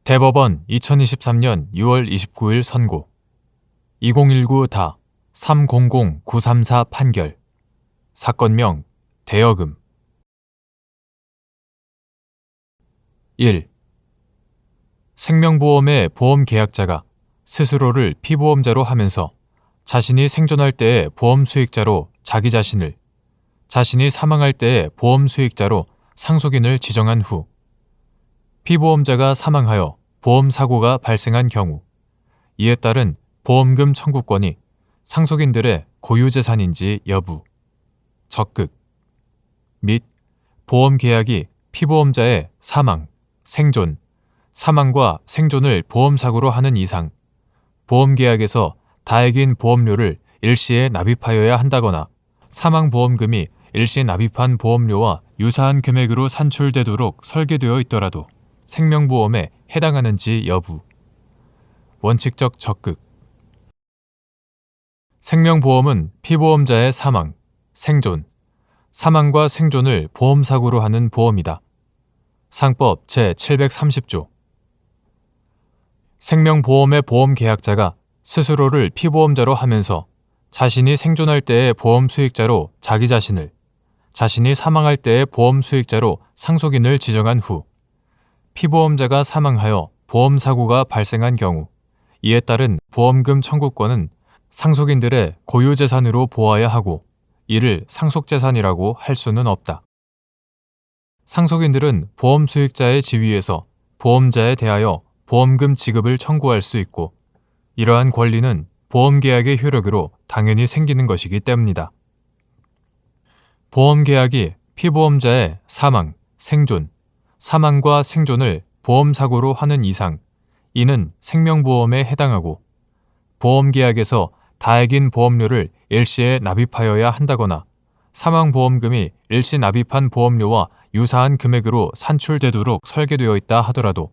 대법원 2023년 6월 29일 선고 2019-300934 판결 사건명 대여금 1. 생명보험의 보험계약자가 스스로를 피보험자로 하면서 자신이 생존할 때의 보험수익자로 자기 자신을, 자신이 사망할 때의 보험수익자로 상속인을 지정한 후 피보험자가 사망하여 보험사고가 발생한 경우 이에 따른 보험금 청구권이 상속인들의 고유재산인지 여부, 적극 및 보험계약이 피보험자의 사망, 생존, 사망과 생존을 보험사고로 하는 이상 보험계약에서 다액인 보험료를 일시에 납입하여야 한다거나 사망보험금이 일시 납입한 보험료와 유사한 금액으로 산출되도록 설계되어 있더라도 생명보험에 해당하는지 여부, 원칙적 적극 생명보험은 피보험자의 사망, 생존, 사망과 생존을 보험사고로 하는 보험이다. 상법 제730조 생명보험의 보험계약자가 스스로를 피보험자로 하면서 자신이 생존할 때의 보험수익자로 자기 자신을, 자신이 사망할 때의 보험수익자로 상속인을 지정한 후 피보험자가 사망하여 보험사고가 발생한 경우 이에 따른 보험금 청구권은 상속인들의 고유재산으로 보아야 하고 이를 상속재산이라고 할 수는 없다. 상속인들은 보험수익자의 지위에서 보험자에 대하여 보험금 지급을 청구할 수 있고 이러한 권리는 보험계약의 효력으로 당연히 생기는 것이기 때문이다. 보험계약이 피보험자의 사망, 생존, 사망과 생존을 보험사고로 하는 이상 이는 생명보험에 해당하고 보험계약에서 다액인 보험료를 일시에 납입하여야 한다거나 사망보험금이 일시 납입한 보험료와 유사한 금액으로 산출되도록 설계되어 있다 하더라도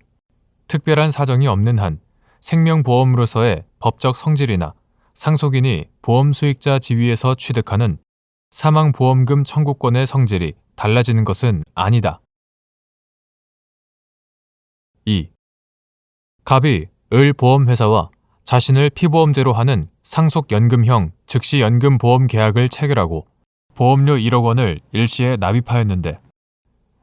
특별한 사정이 없는 한 생명보험으로서의 법적 성질이나 상속인이 보험수익자 지위에서 취득하는 사망보험금 청구권의 성질이 달라지는 것은 아니다. 2. 갑이 을 보험회사와 자신을 피보험제로 하는 상속연금형 즉시연금보험 계약을 체결하고 보험료 1억 원을 일시에 납입하였는데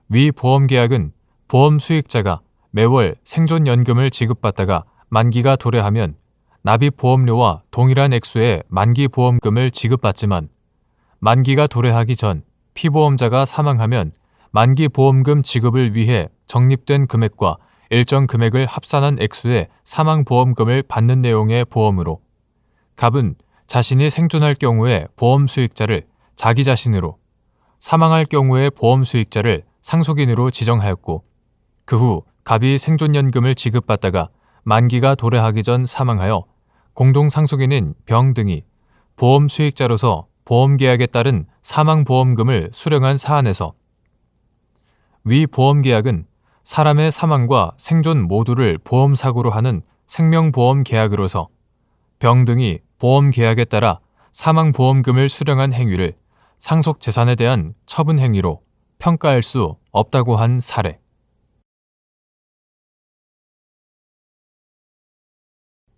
위 보험계약은 보험수익자가 매월 생존연금을 지급받다가 만기가 도래하면 납입보험료와 동일한 액수의 만기보험금을 지급받지만 만기가 도래하기 전 피보험자가 사망하면 만기보험금 지급을 위해 적립된 금액과 일정 금액을 합산한 액수의 사망보험금을 받는 내용의 보험으로 갑은 자신이 생존할 경우에 보험수익자를 자기 자신으로, 사망할 경우에 보험수익자를 상속인으로 지정하였고 그 후 갑이 생존연금을 지급받다가 만기가 도래하기 전 사망하여 공동상속인인 병 등이 보험수익자로서 보험계약에 따른 사망보험금을 수령한 사안에서 위 보험계약은 사람의 사망과 생존 모두를 보험사고로 하는 생명보험 계약으로서 병 등이 보험계약에 따라 사망보험금을 수령한 행위를 상속재산에 대한 처분 행위로 평가할 수 없다고 한 사례.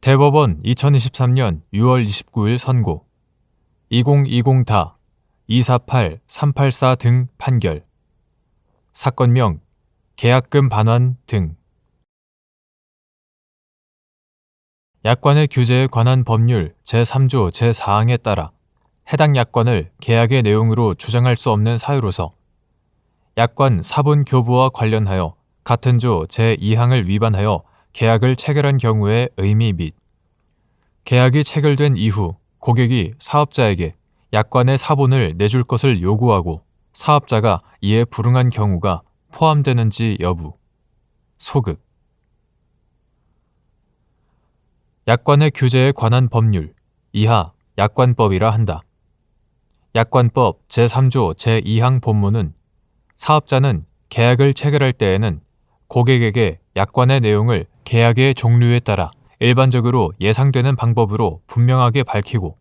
대법원 2023년 6월 29일 선고 2020-248-384 등 판결 사건명 계약금 반환 등 약관의 규제에 관한 법률 제3조 제4항에 따라 해당 약관을 계약의 내용으로 주장할 수 없는 사유로서 약관 사본 교부와 관련하여 같은 조 제2항을 위반하여 계약을 체결한 경우의 의미 및 계약이 체결된 이후 고객이 사업자에게 약관의 사본을 내줄 것을 요구하고 사업자가 이에 불응한 경우가 포함되는지 여부, 소급 약관의 규제에 관한 법률 이하 약관법이라 한다. 약관법 제3조 제2항 본문은 사업자는 계약을 체결할 때에는 고객에게 약관의 내용을 계약의 종류에 따라 일반적으로 예상되는 방법으로 분명하게 밝히고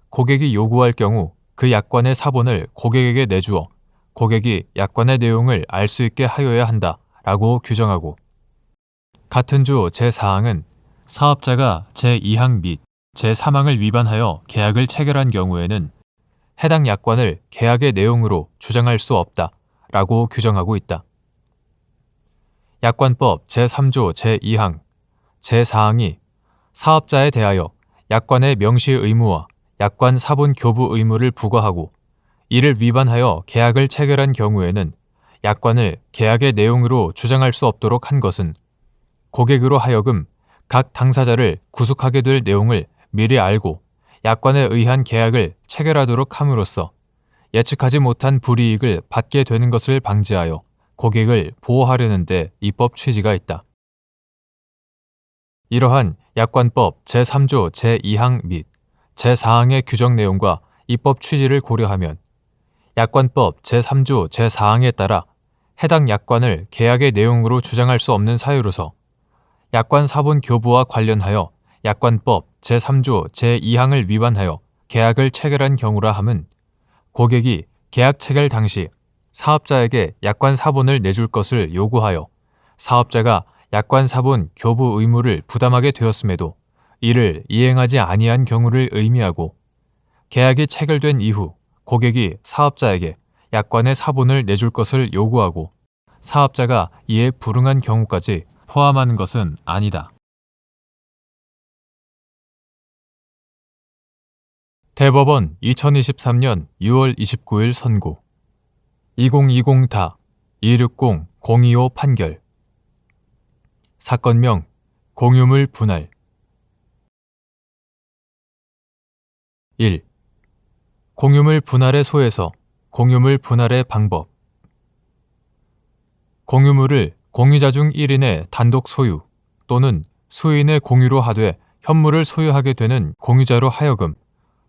고객이 요구할 경우 그 약관의 사본을 고객에게 내주어 고객이 약관의 내용을 알 수 있게 하여야 한다라고 규정하고 같은 조 제4항은 사업자가 제2항 및 제3항을 위반하여 계약을 체결한 경우에는 해당 약관을 계약의 내용으로 주장할 수 없다라고 규정하고 있다. 약관법 제3조 제2항, 제4항이 사업자에 대하여 약관의 명시 의무와 약관 사본 교부 의무를 부과하고 이를 위반하여 계약을 체결한 경우에는 약관을 계약의 내용으로 주장할 수 없도록 한 것은 고객으로 하여금 각 당사자를 구속하게 될 내용을 미리 알고 약관에 의한 계약을 체결하도록 함으로써 예측하지 못한 불이익을 받게 되는 것을 방지하여 고객을 보호하려는 데 입법 취지가 있다. 이러한 약관법 제3조 제2항 및 제4항의 규정 내용과 입법 취지를 고려하면 약관법 제3조 제4항에 따라 해당 약관을 계약의 내용으로 주장할 수 없는 사유로서 약관 사본 교부와 관련하여 약관법 제3조 제2항을 위반하여 계약을 체결한 경우라 함은 고객이 계약 체결 당시 사업자에게 약관 사본을 내줄 것을 요구하여 사업자가 약관 사본 교부 의무를 부담하게 되었음에도 이를 이행하지 아니한 경우를 의미하고 계약이 체결된 이후 고객이 사업자에게 약관의 사본을 내줄 것을 요구하고 사업자가 이에 불응한 경우까지 포함하는 것은 아니다. 대법원 2023년 6월 29일 선고 2020-260-025 판결 사건명 공유물 분할 1. 공유물 분할의 소에서 공유물 분할의 방법 공유물을 공유자 중 1인의 단독 소유 또는 수인의 공유로 하되 현물을 소유하게 되는 공유자로 하여금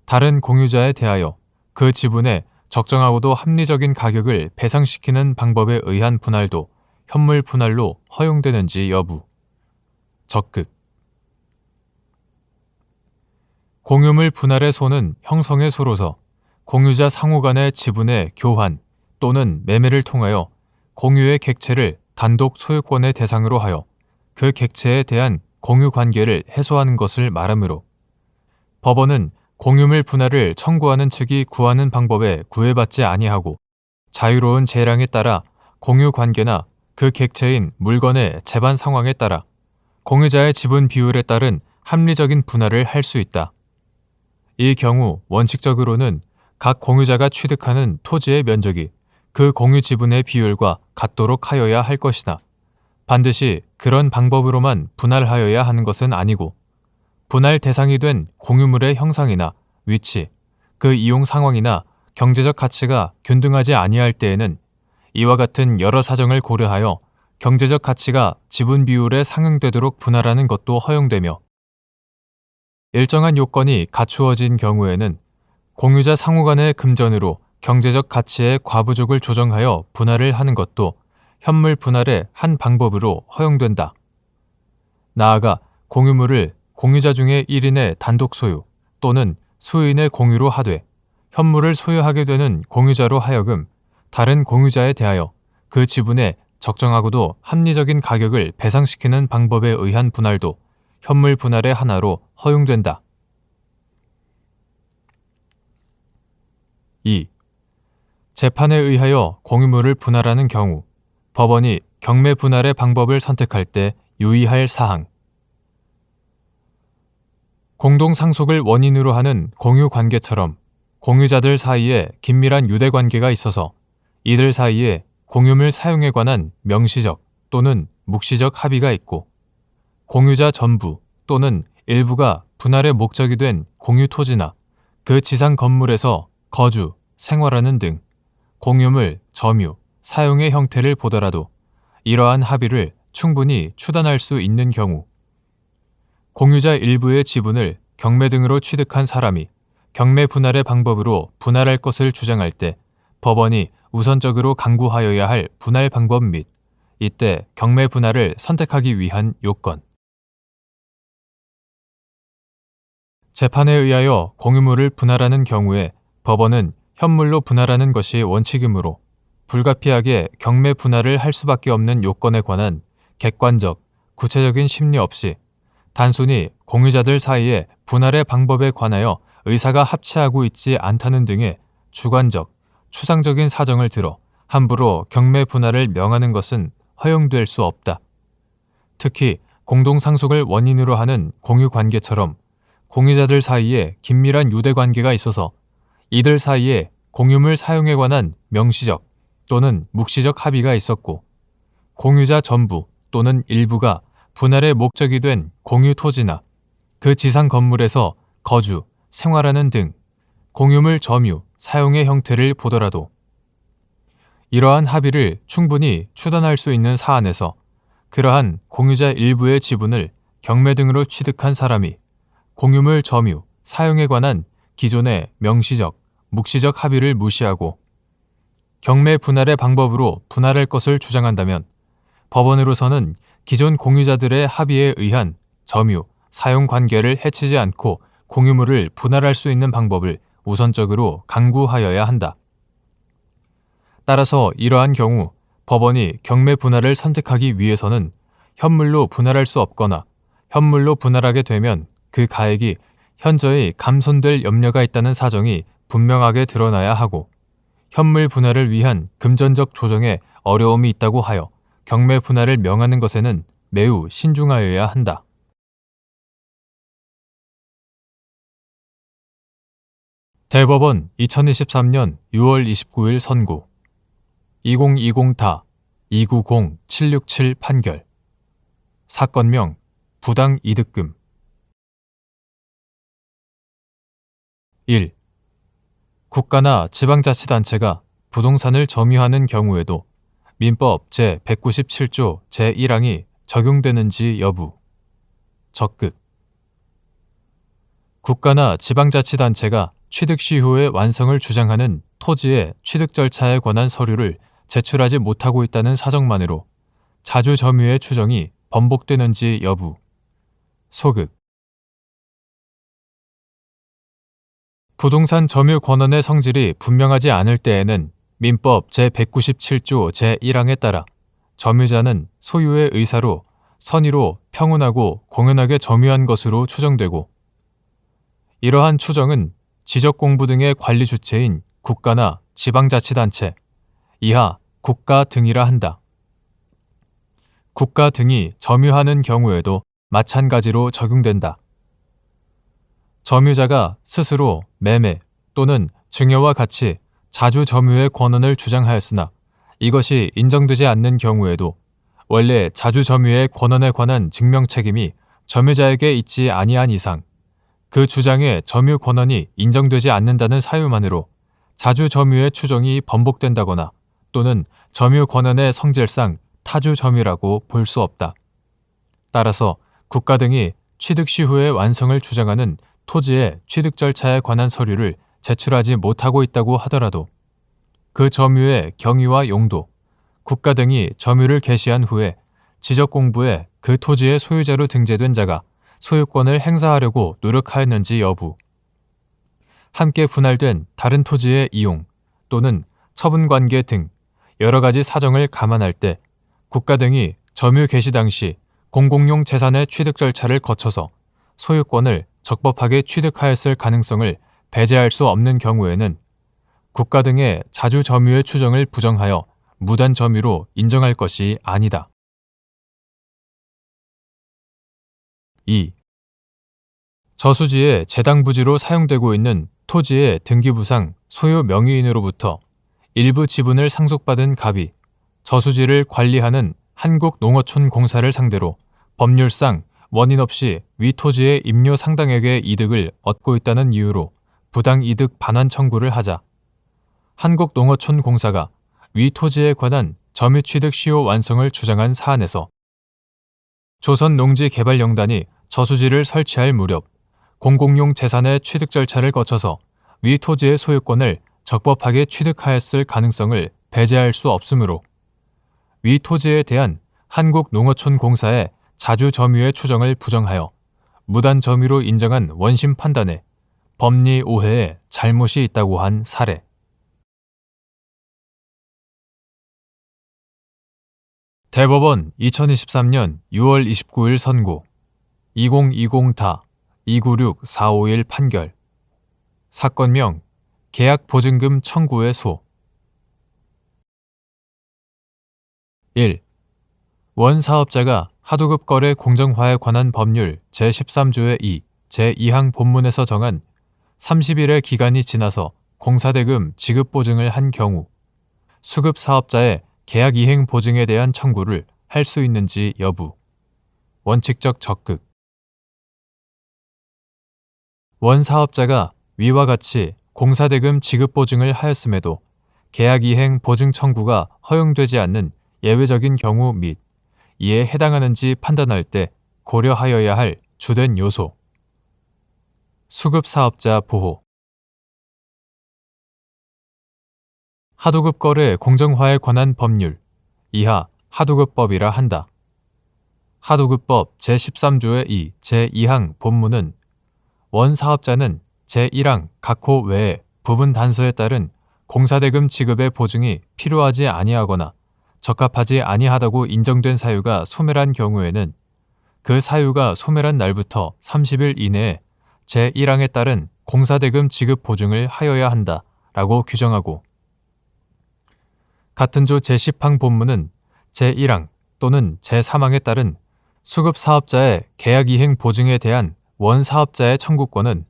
다른 공유자에 대하여 그 지분의 적정하고도 합리적인 가격을 배상시키는 방법에 의한 분할도 현물 분할로 허용되는지 여부. 적극. 공유물 분할의 소는 형성의 소로서 공유자 상호 간의 지분의 교환 또는 매매를 통하여 공유의 객체를 단독 소유권의 대상으로 하여 그 객체에 대한 공유 관계를 해소하는 것을 말하므로 법원은 공유물 분할을 청구하는 측이 구하는 방법에 구애받지 아니하고 자유로운 재량에 따라 공유 관계나 그 객체인 물건의 재반 상황에 따라 공유자의 지분 비율에 따른 합리적인 분할을 할 수 있다. 이 경우 원칙적으로는 각 공유자가 취득하는 토지의 면적이 그 공유 지분의 비율과 같도록 하여야 할 것이나 반드시 그런 방법으로만 분할하여야 하는 것은 아니고 분할 대상이 된 공유물의 형상이나 위치, 그 이용 상황이나 경제적 가치가 균등하지 아니할 때에는 이와 같은 여러 사정을 고려하여 경제적 가치가 지분 비율에 상응되도록 분할하는 것도 허용되며 일정한 요건이 갖추어진 경우에는 공유자 상호 간의 금전으로 경제적 가치의 과부족을 조정하여 분할을 하는 것도 현물 분할의 한 방법으로 허용된다. 나아가 공유물을 공유자 중에 1인의 단독 소유 또는 수인의 공유로 하되 현물을 소유하게 되는 공유자로 하여금 다른 공유자에 대하여 그 지분의 적정하고도 합리적인 가격을 배상시키는 방법에 의한 분할도 현물 분할의 하나로 허용된다. 2. 재판에 의하여 공유물을 분할하는 경우 법원이 경매 분할의 방법을 선택할 때 유의할 사항. 공동 상속을 원인으로 하는 공유 관계처럼 공유자들 사이에 긴밀한 유대 관계가 있어서 이들 사이에 공유물 사용에 관한 명시적 또는 묵시적 합의가 있고 공유자 전부 또는 일부가 분할의 목적이 된 공유 토지나 그 지상 건물에서 거주, 생활하는 등 공유물, 점유, 사용의 형태를 보더라도 이러한 합의를 충분히 추단할 수 있는 경우 공유자 일부의 지분을 경매 등으로 취득한 사람이 경매 분할의 방법으로 분할할 것을 주장할 때 법원이 우선적으로 강구하여야 할 분할 방법 및 이때 경매 분할을 선택하기 위한 요건. 재판에 의하여 공유물을 분할하는 경우에 법원은 현물로 분할하는 것이 원칙이므로 불가피하게 경매 분할을 할 수밖에 없는 요건에 관한 객관적, 구체적인 심리 없이 단순히 공유자들 사이의 분할의 방법에 관하여 의사가 합치하고 있지 않다는 등의 주관적, 추상적인 사정을 들어 함부로 경매 분할을 명하는 것은 허용될 수 없다. 특히 공동상속을 원인으로 하는 공유관계처럼 공유자들 사이에 긴밀한 유대관계가 있어서 이들 사이에 공유물 사용에 관한 명시적 또는 묵시적 합의가 있었고 공유자 전부 또는 일부가 분할의 목적이 된 공유 토지나 그 지상 건물에서 거주, 생활하는 등 공유물 점유, 사용의 형태를 보더라도 이러한 합의를 충분히 추단할 수 있는 사안에서 그러한 공유자 일부의 지분을 경매 등으로 취득한 사람이 공유물 점유, 사용에 관한 기존의 명시적, 묵시적 합의를 무시하고 경매 분할의 방법으로 분할할 것을 주장한다면 법원으로서는 기존 공유자들의 합의에 의한 점유, 사용 관계를 해치지 않고 공유물을 분할할 수 있는 방법을 우선적으로 강구하여야 한다. 따라서 이러한 경우 법원이 경매 분할을 선택하기 위해서는 현물로 분할할 수 없거나 현물로 분할하게 되면 그 가액이 현저히 감손될 염려가 있다는 사정이 분명하게 드러나야 하고 현물 분할을 위한 금전적 조정에 어려움이 있다고 하여 경매 분할을 명하는 것에는 매우 신중하여야 한다. 대법원 2023년 6월 29일 선고 2020-290767 판결 사건명 부당 이득금 1. 국가나 지방자치단체가 부동산을 점유하는 경우에도 민법 제197조 제1항이 적용되는지 여부. 적극. 국가나 지방자치단체가 취득 시효의 완성을 주장하는 토지의 취득 절차에 관한 서류를 제출하지 못하고 있다는 사정만으로 자주 점유의 추정이 번복되는지 여부. 소극. 부동산 점유 권한의 성질이 분명하지 않을 때에는 민법 제197조 제1항에 따라 점유자는 소유의 의사로 선의로 평온하고 공연하게 점유한 것으로 추정되고 이러한 추정은 지적공부 등의 관리 주체인 국가나 지방자치단체, 이하 국가 등이라 한다. 국가 등이 점유하는 경우에도 마찬가지로 적용된다. 점유자가 스스로 매매 또는 증여와 같이 자주 점유의 권한을 주장하였으나 이것이 인정되지 않는 경우에도 원래 자주 점유의 권한에 관한 증명 책임이 점유자에게 있지 아니한 이상 그 주장의 점유 권한이 인정되지 않는다는 사유만으로 자주 점유의 추정이 번복된다거나 또는 점유 권한의 성질상 타주 점유라고 볼 수 없다. 따라서 국가 등이 취득 시후의 완성을 주장하는 토지의 취득 절차에 관한 서류를 제출하지 못하고 있다고 하더라도 그 점유의 경위와 용도, 국가 등이 점유를 개시한 후에 지적공부에 그 토지의 소유자로 등재된 자가 소유권을 행사하려고 노력하였는지 여부, 함께 분할된 다른 토지의 이용 또는 처분관계 등 여러 가지 사정을 감안할 때 국가 등이 점유 개시 당시 공공용 재산의 취득 절차를 거쳐서 소유권을 적법하게 취득하였을 가능성을 배제할 수 없는 경우에는 국가 등의 자주 점유의 추정을 부정하여 무단 점유로 인정할 것이 아니다. 2. 저수지의 재당 부지로 사용되고 있는 토지의 등기부상 소유 명의인으로부터 일부 지분을 상속받은 갑이 저수지를 관리하는 한국농어촌공사를 상대로 법률상 원인 없이 위 토지의 임료 상당액의 이득을 얻고 있다는 이유로 부당이득 반환 청구를 하자 한국농어촌공사가 위 토지에 관한 점유취득 시효 완성을 주장한 사안에서 조선농지개발영단이 저수지를 설치할 무렵 공공용 재산의 취득 절차를 거쳐서 위 토지의 소유권을 적법하게 취득하였을 가능성을 배제할 수 없으므로 위 토지에 대한 한국농어촌공사의 자주 점유의 추정을 부정하여 무단 점유로 인정한 원심 판단에 법리 오해에 잘못이 있다고 한 사례. 대법원 2023년 6월 29일 선고 2020-296451 판결 사건명 계약보증금 청구의 소 1. 원사업자가 하도급 거래 공정화에 관한 법률 제13조의 2, 제2항 본문에서 정한 30일의 기간이 지나서 공사대금 지급 보증을 한 경우 수급사업자의 계약 이행 보증에 대한 청구를 할 수 있는지 여부. 원칙적 적극. 원사업자가 위와 같이 공사대금 지급 보증을 하였음에도 계약 이행 보증 청구가 허용되지 않는 예외적인 경우 및 이에 해당하는지 판단할 때 고려하여야 할 주된 요소. 수급사업자 보호. 하도급 거래 공정화에 관한 법률 이하 하도급법이라 한다. 하도급법 제13조의 2, 제2항 본문은 원사업자는 제1항 각호 외에 부분 단서에 따른 공사대금 지급의 보증이 필요하지 아니하거나 적합하지 아니하다고 인정된 사유가 소멸한 경우에는 그 사유가 소멸한 날부터 30일 이내에 제1항에 따른 공사대금 지급 보증을 하여야 한다 라고 규정하고 같은 조 제10항 본문은 제1항 또는 제3항에 따른 수급사업자의 계약이행 보증에 대한 원사업자의 청구권은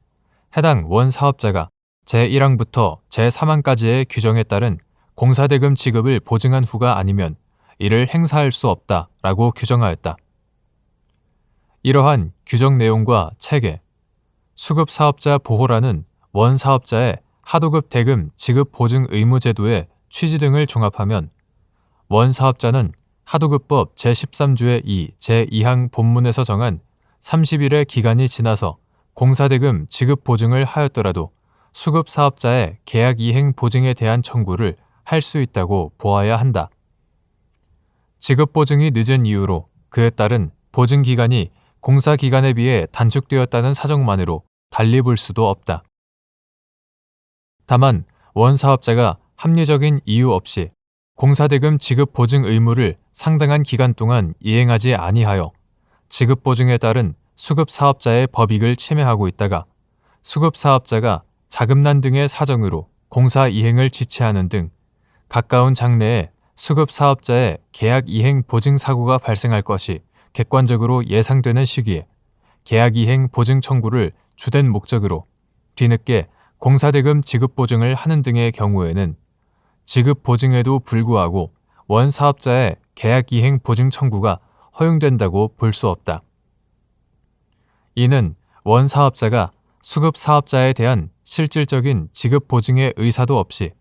해당 원사업자가 제1항부터 제3항까지의 규정에 따른 공사대금 지급을 보증한 후가 아니면 이를 행사할 수 없다라고 규정하였다. 이러한 규정 내용과 체계, 수급사업자 보호라는 원사업자의 하도급 대금 지급 보증 의무 제도의 취지 등을 종합하면 원사업자는 하도급법 제13조의 2, 제2항 본문에서 정한 30일의 기간이 지나서 공사대금 지급 보증을 하였더라도 수급사업자의 계약 이행 보증에 대한 청구를 할 수 있다고 보아야 한다. 지급 보증이 늦은 이유로 그에 따른 보증 기간이 공사 기간에 비해 단축되었다는 사정만으로 달리 볼 수도 없다. 다만 원사업자가 합리적인 이유 없이 공사대금 지급 보증 의무를 상당한 기간 동안 이행하지 아니하여 지급 보증에 따른 수급사업자의 법익을 침해하고 있다가 수급사업자가 자금난 등의 사정으로 공사 이행을 지체하는 등 가까운 장래에 수급사업자의 계약 이행 보증 사고가 발생할 것이 객관적으로 예상되는 시기에 계약 이행 보증 청구를 주된 목적으로 뒤늦게 공사대금 지급 보증을 하는 등의 경우에는 지급 보증에도 불구하고 원사업자의 계약 이행 보증 청구가 허용된다고 볼 수 없다. 이는 원사업자가 수급사업자에 대한 실질적인 지급 보증의 의사도 없이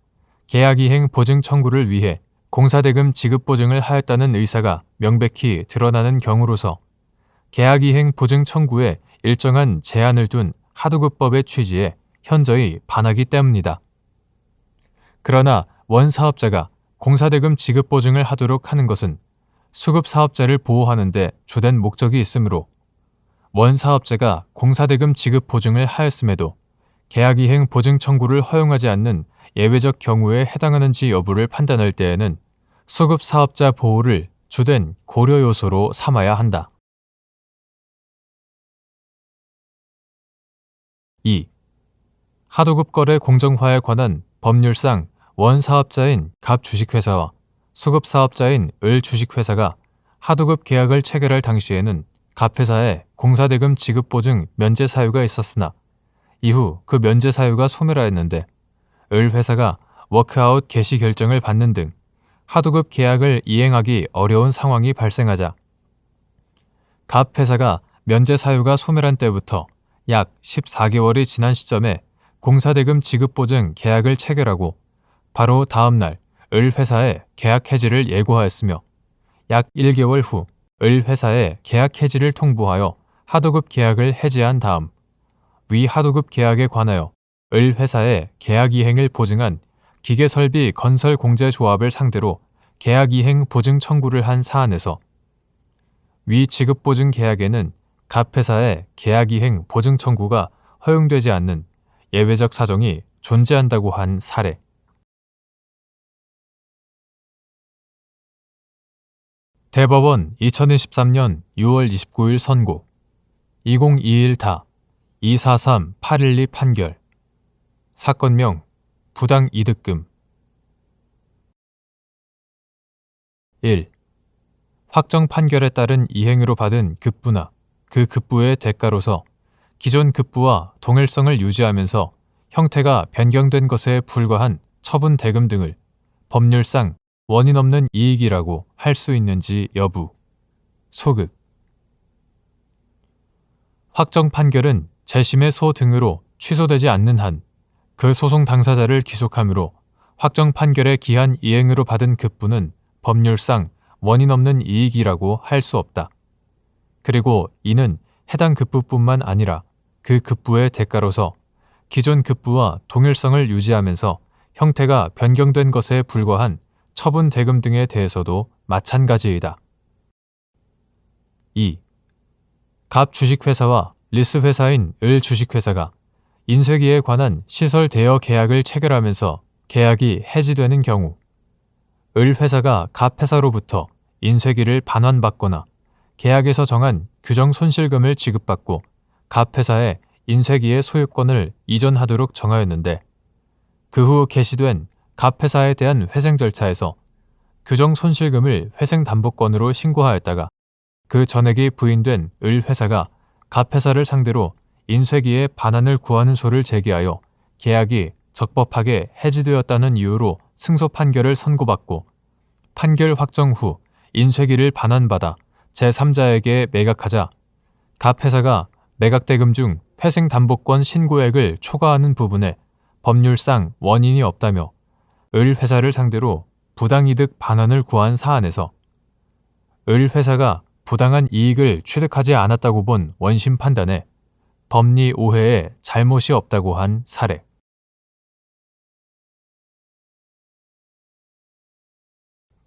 계약 이행 보증 청구를 위해 공사대금 지급 보증을 하였다는 의사가 명백히 드러나는 경우로서 계약 이행 보증 청구에 일정한 제한을 둔 하도급법의 취지에 현저히 반하기 때문이다. 그러나 원사업자가 공사대금 지급 보증을 하도록 하는 것은 수급사업자를 보호하는 데 주된 목적이 있으므로 원사업자가 공사대금 지급 보증을 하였음에도 계약이행 보증 청구를 허용하지 않는 예외적 경우에 해당하는지 여부를 판단할 때에는 수급사업자 보호를 주된 고려 요소로 삼아야 한다. 2. 하도급 거래 공정화에 관한 법률상 원사업자인 갑 주식회사와 수급사업자인 을 주식회사가 하도급 계약을 체결할 당시에는 갑 회사에 공사대금 지급 보증 면제 사유가 있었으나 이후 그 면제 사유가 소멸하였는데 을 회사가 워크아웃 개시 결정을 받는 등 하도급 계약을 이행하기 어려운 상황이 발생하자 갑 회사가 면제 사유가 소멸한 때부터 약 14개월이 지난 시점에 공사대금 지급 보증 계약을 체결하고 바로 다음 날 을 회사에 계약 해지를 예고하였으며 약 1개월 후 을 회사에 계약 해지를 통보하여 하도급 계약을 해지한 다음 위 하도급 계약에 관하여 을 회사의 계약 이행을 보증한 기계설비 건설공제조합을 상대로 계약 이행 보증 청구를 한 사안에서 위 지급 보증 계약에는 갑 회사의 계약 이행 보증 청구가 허용되지 않는 예외적 사정이 존재한다고 한 사례. 대법원 2023년 6월 29일 선고 2021다 243-812 판결 사건명 부당이득금 1. 확정 판결에 따른 이행으로 받은 급부나 그 급부의 대가로서 기존 급부와 동일성을 유지하면서 형태가 변경된 것에 불과한 처분 대금 등을 법률상 원인 없는 이익이라고 할 수 있는지 여부. 소급. 확정 판결은 재심의 소 등으로 취소되지 않는 한 그 소송 당사자를 기속함으로 확정 판결에 기한 이행으로 받은 급부는 법률상 원인 없는 이익이라고 할 수 없다. 그리고 이는 해당 급부뿐만 아니라 그 급부의 대가로서 기존 급부와 동일성을 유지하면서 형태가 변경된 것에 불과한 처분 대금 등에 대해서도 마찬가지이다. 2. 갑 주식회사와 리스회사인 을 주식회사가 인쇄기에 관한 시설 대여 계약을 체결하면서 계약이 해지되는 경우 을 회사가 갑 회사로부터 인쇄기를 반환받거나 계약에서 정한 규정 손실금을 지급받고 갑 회사에 인쇄기의 소유권을 이전하도록 정하였는데 그 후 개시된 갑 회사에 대한 회생 절차에서 규정 손실금을 회생 담보권으로 신고하였다가 그 전액이 부인된 을 회사가 갑 회사를 상대로 인쇄기의 반환을 구하는 소를 제기하여 계약이 적법하게 해지되었다는 이유로 승소 판결을 선고받고 판결 확정 후 인쇄기를 반환받아 제3자에게 매각하자 갑 회사가 매각대금 중 회생담보권 신고액을 초과하는 부분에 법률상 원인이 없다며 을 회사를 상대로 부당이득 반환을 구한 사안에서 을 회사가 부당한 이익을 취득하지 않았다고 본 원심 판단에 법리 오해에 잘못이 없다고 한 사례.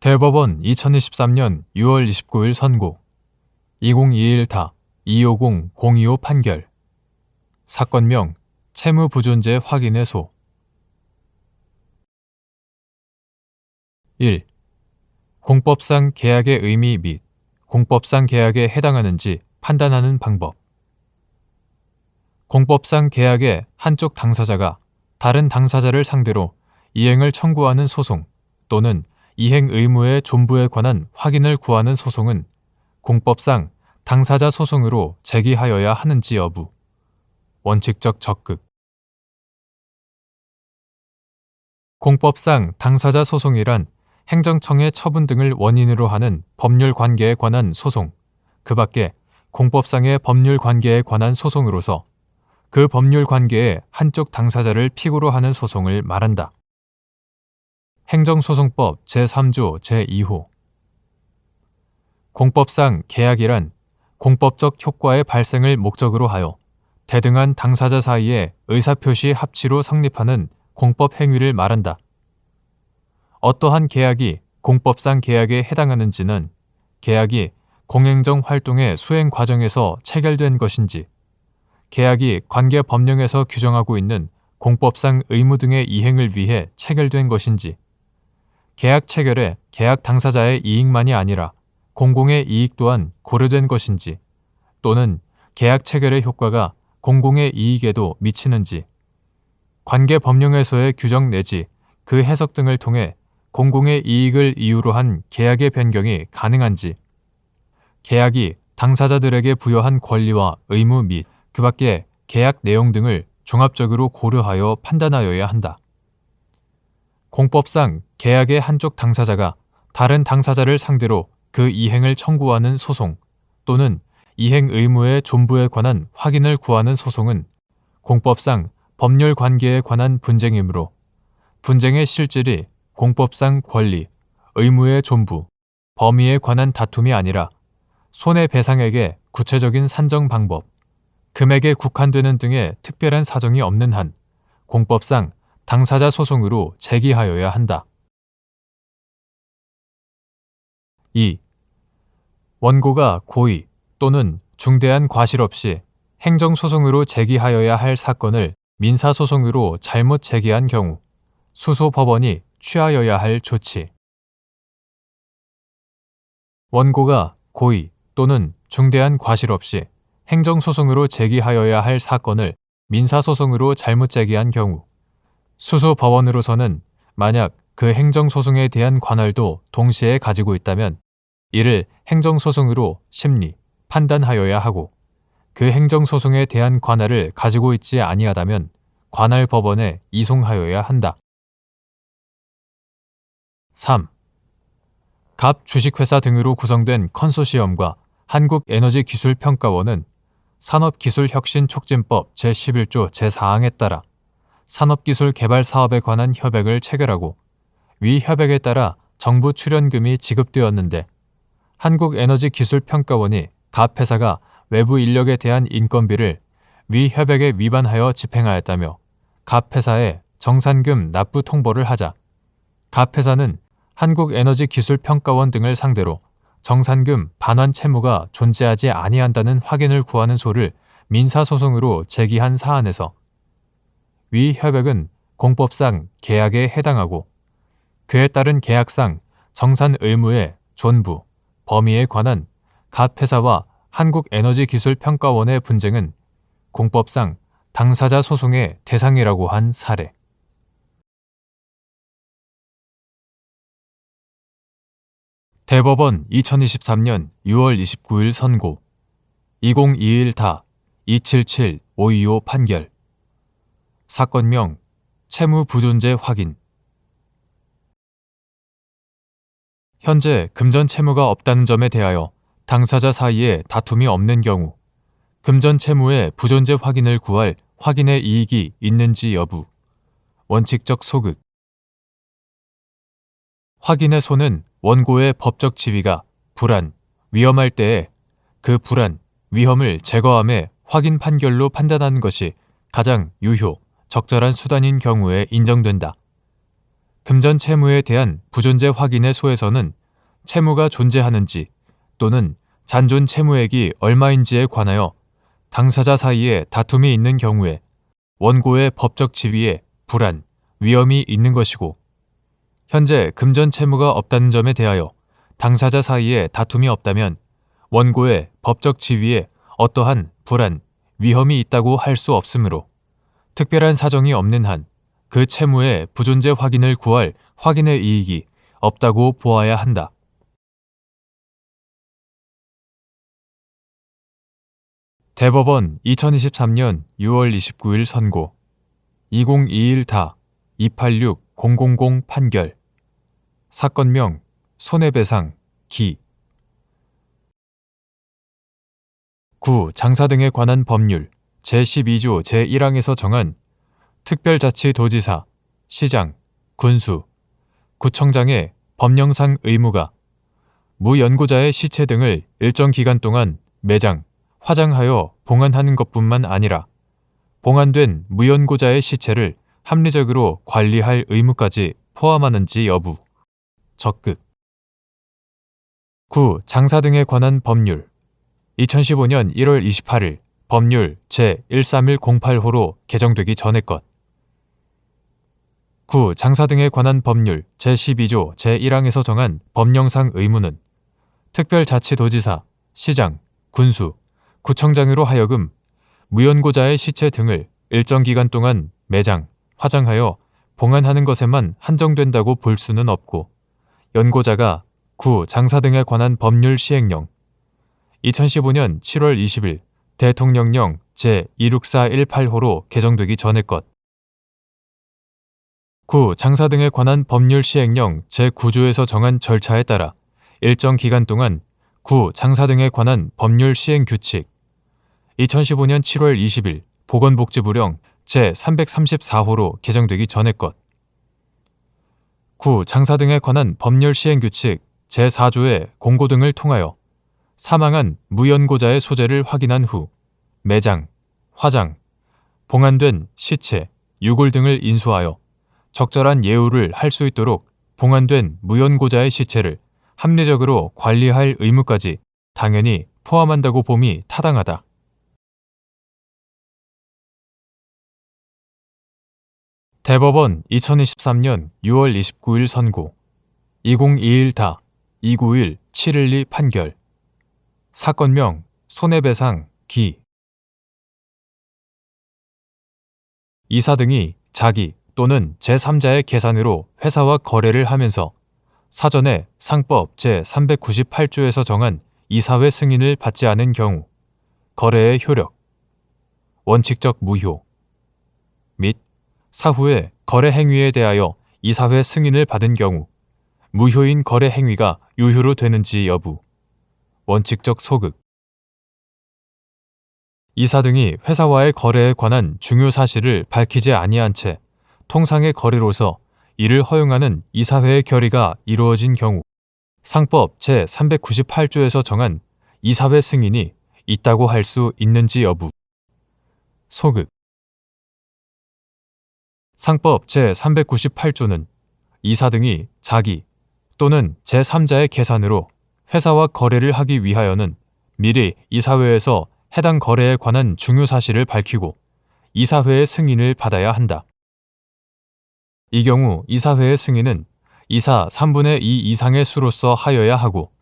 대법원 2023년 6월 29일 선고 2021다 250-025 판결 사건명 채무부존재 확인의 소 1. 공법상 계약의 의미 및 공법상 계약에 해당하는지 판단하는 방법. 공법상 계약의 한쪽 당사자가 다른 당사자를 상대로 이행을 청구하는 소송 또는 이행 의무의 존부에 관한 확인을 구하는 소송은 공법상 당사자 소송으로 제기하여야 하는지 여부. 원칙적 적극. 공법상 당사자 소송이란 행정청의 처분 등을 원인으로 하는 법률 관계에 관한 소송, 그 밖에 공법상의 법률 관계에 관한 소송으로서 그 법률 관계의 한쪽 당사자를 피고로 하는 소송을 말한다. 행정소송법 제3조 제2호. 공법상 계약이란 공법적 효과의 발생을 목적으로 하여 대등한 당사자 사이의 의사표시 합치로 성립하는 공법 행위를 말한다. 어떠한 계약이 공법상 계약에 해당하는지는 계약이 공행정 활동의 수행 과정에서 체결된 것인지, 계약이 관계 법령에서 규정하고 있는 공법상 의무 등의 이행을 위해 체결된 것인지, 계약 체결에 계약 당사자의 이익만이 아니라 공공의 이익 또한 고려된 것인지, 또는 계약 체결의 효과가 공공의 이익에도 미치는지, 관계 법령에서의 규정 내지 그 해석 등을 통해 공공의 이익을 이유로 한 계약의 변경이 가능한지, 계약이 당사자들에게 부여한 권리와 의무 및 그 밖의 계약 내용 등을 종합적으로 고려하여 판단하여야 한다. 공법상 계약의 한쪽 당사자가 다른 당사자를 상대로 그 이행을 청구하는 소송 또는 이행 의무의 존부에 관한 확인을 구하는 소송은 공법상 법률 관계에 관한 분쟁이므로 분쟁의 실질이 공법상 권리, 의무의 존부, 범위에 관한 다툼이 아니라 손해배상액의 구체적인 산정 방법, 금액에 국한되는 등의 특별한 사정이 없는 한 공법상 당사자 소송으로 제기하여야 한다. 2. 원고가 고의 또는 중대한 과실 없이 행정소송으로 제기하여야 할 사건을 민사소송으로 잘못 제기한 경우 수소법원이 취하여야 할 조치. 원고가 고의 또는 중대한 과실 없이 행정소송으로 제기하여야 할 사건을 민사소송으로 잘못 제기한 경우, 수수법원으로서는 만약 그 행정소송에 대한 관할도 동시에 가지고 있다면 이를 행정소송으로 심리, 판단하여야 하고, 그 행정소송에 대한 관할을 가지고 있지 아니하다면 관할법원에 이송하여야 한다. 3. 갑 주식회사 등으로 구성된 컨소시엄과 한국에너지기술평가원은 산업기술혁신촉진법 제11조 제4항에 따라 산업기술 개발 사업에 관한 협약을 체결하고, 위 협약에 따라 정부 출연금이 지급되었는데, 한국에너지기술평가원이 갑 회사가 외부 인력에 대한 인건비를 위 협약에 위반하여 집행하였다며 갑 회사에 정산금 납부 통보를 하자, 갑 회사는 한국에너지기술평가원 등을 상대로 정산금 반환 채무가 존재하지 아니한다는 확인을 구하는 소를 민사소송으로 제기한 사안에서 위 협약은 공법상 계약에 해당하고, 그에 따른 계약상 정산 의무의 존부, 범위에 관한 갑 회사와 한국에너지기술평가원의 분쟁은 공법상 당사자 소송의 대상이라고 한 사례. 대법원 2023년 6월 29일 선고 2021-277525 판결. 사건명 채무 부존재 확인. 현재 금전 채무가 없다는 점에 대하여 당사자 사이에 다툼이 없는 경우 금전 채무의 부존재 확인을 구할 확인의 이익이 있는지 여부. 원칙적 소극. 확인의 소는 원고의 법적 지위가 불안, 위험할 때에 그 불안, 위험을 제거함에 확인 판결로 판단하는 것이 가장 유효, 적절한 수단인 경우에 인정된다. 금전 채무에 대한 부존재 확인의 소에서는 채무가 존재하는지 또는 잔존 채무액이 얼마인지에 관하여 당사자 사이에 다툼이 있는 경우에 원고의 법적 지위에 불안, 위험이 있는 것이고, 현재 금전 채무가 없다는 점에 대하여 당사자 사이에 다툼이 없다면 원고의 법적 지위에 어떠한 불안, 위험이 있다고 할 수 없으므로 특별한 사정이 없는 한 그 채무의 부존재 확인을 구할 확인의 이익이 없다고 보아야 한다. 대법원 2023년 6월 29일 선고 2021-286000 판결. 사건명 손해배상 기. 9. 장사 등에 관한 법률 제12조 제1항에서 정한 특별자치도지사, 시장, 군수, 구청장의 법령상 의무가 무연고자의 시체 등을 일정 기간 동안 매장, 화장하여 봉안하는 것뿐만 아니라 봉안된 무연고자의 시체를 합리적으로 관리할 의무까지 포함하는지 여부. 적극. 9. 장사 등에 관한 법률 2015년 1월 28일 법률 제13108호로 개정되기 전의 것. 9. 장사 등에 관한 법률 제12조 제1항에서 정한 법령상 의무는 특별자치도지사, 시장, 군수, 구청장으로 하여금 무연고자의 시체 등을 일정 기간 동안 매장, 화장하여 봉안하는 것에만 한정된다고 볼 수는 없고, 연고자가 9. 장사 등에 관한 법률 시행령 2015년 7월 20일 대통령령 제26418호로 개정되기 전의 것. 9. 장사 등에 관한 법률 시행령 제9조에서 정한 절차에 따라 일정 기간 동안 9. 장사 등에 관한 법률 시행 규칙 2015년 7월 20일 보건복지부령 제334호로 개정되기 전의 것. 9. 장사 등에 관한 법률 시행 규칙 제4조의 공고 등을 통하여 사망한 무연고자의 소재를 확인한 후 매장, 화장, 봉안된 시체, 유골 등을 인수하여 적절한 예우를 할 수 있도록 봉안된 무연고자의 시체를 합리적으로 관리할 의무까지 당연히 포함한다고 봄이 타당하다. 대법원 2023년 6월 29일 선고 2021-291 712 판결. 사건명 손해배상 기. 이사 등이 자기 또는 제3자의 계산으로 회사와 거래를 하면서 사전에 상법 제398조에서 정한 이사회 승인을 받지 않은 경우 거래의 효력, 원칙적 무효 및 사후에 거래 행위에 대하여 이사회 승인을 받은 경우 무효인 거래 행위가 유효로 되는지 여부, 원칙적 소극. 이사 등이 회사와의 거래에 관한 중요 사실을 밝히지 아니한 채 통상의 거래로서 이를 허용하는 이사회의 결의가 이루어진 경우 상법 제398조에서 정한 이사회 승인이 있다고 할 수 있는지 여부. 소극. 상법 제398조는 이사 등이 자기 또는 제3자의 계산으로 회사와 거래를 하기 위하여는 미리 이사회에서 해당 거래에 관한 중요 사실을 밝히고 이사회의 승인을 받아야 한다. 이 경우 이사회의 승인은 이사 3분의 2 이상의 수로서 하여야 하고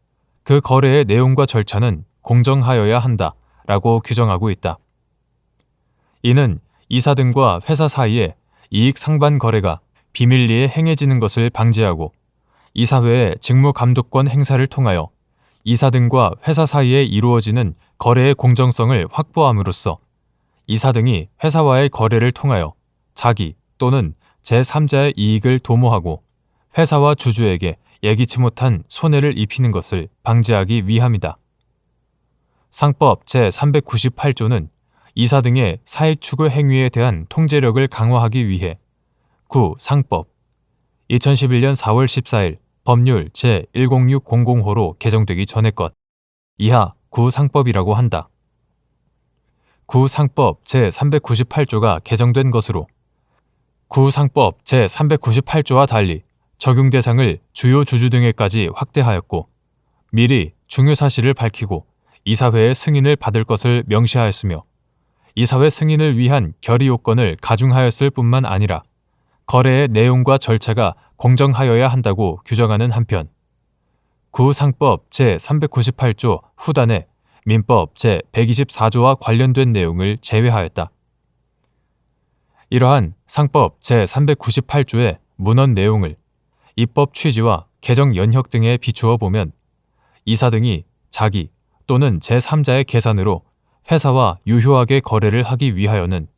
그 거래의 내용과 절차는 공정하여야 한다 라고 규정하고 있다. 이는 이사 등과 회사 사이에 이익 상반 거래가 비밀리에 행해지는 것을 방지하고 이사회의 직무 감독권 행사를 통하여 이사 등과 회사 사이에 이루어지는 거래의 공정성을 확보함으로써 이사 등이 회사와의 거래를 통하여 자기 또는 제3자의 이익을 도모하고 회사와 주주에게 예기치 못한 손해를 입히는 것을 방지하기 위함이다. 상법 제398조는 이사 등의 사익 추구 행위에 대한 통제력을 강화하기 위해 구 상법 2011년 4월 14일 법률 제10600호로 개정되기 전의 것 이하 구 상법이라고 한다. 구 상법 제398조가 개정된 것으로 구 상법 제398조와 달리 적용 대상을 주요 주주 등에까지 확대하였고 미리 중요 사실을 밝히고 이사회의 승인을 받을 것을 명시하였으며 이사회 승인을 위한 결의 요건을 가중하였을 뿐만 아니라 거래의 내용과 절차가 공정하여야 한다고 규정하는 한편 구 상법 제398조 후단의 민법 제124조와 관련된 내용을 제외하였다. 이러한 상법 제398조의 문헌 내용을 입법 취지와 개정 연혁 등에 비추어 보면 이사 등이 자기 또는 제3자의 계산으로 회사와 유효하게 거래를 하기 위하여는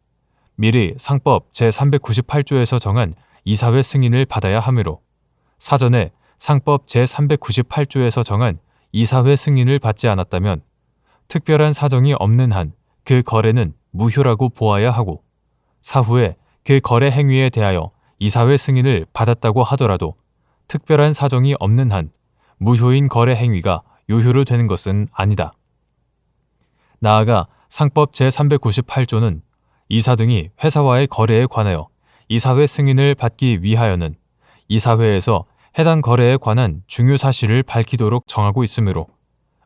미리 상법 제398조에서 정한 이사회 승인을 받아야 하므로 사전에 상법 제398조에서 정한 이사회 승인을 받지 않았다면 특별한 사정이 없는 한 그 거래는 무효라고 보아야 하고 사후에 그 거래 행위에 대하여 이사회 승인을 받았다고 하더라도 특별한 사정이 없는 한 무효인 거래 행위가 유효로 되는 것은 아니다. 나아가 상법 제398조는 이사 등이 회사와의 거래에 관하여 이사회 승인을 받기 위하여는 이사회에서 해당 거래에 관한 중요 사실을 밝히도록 정하고 있으므로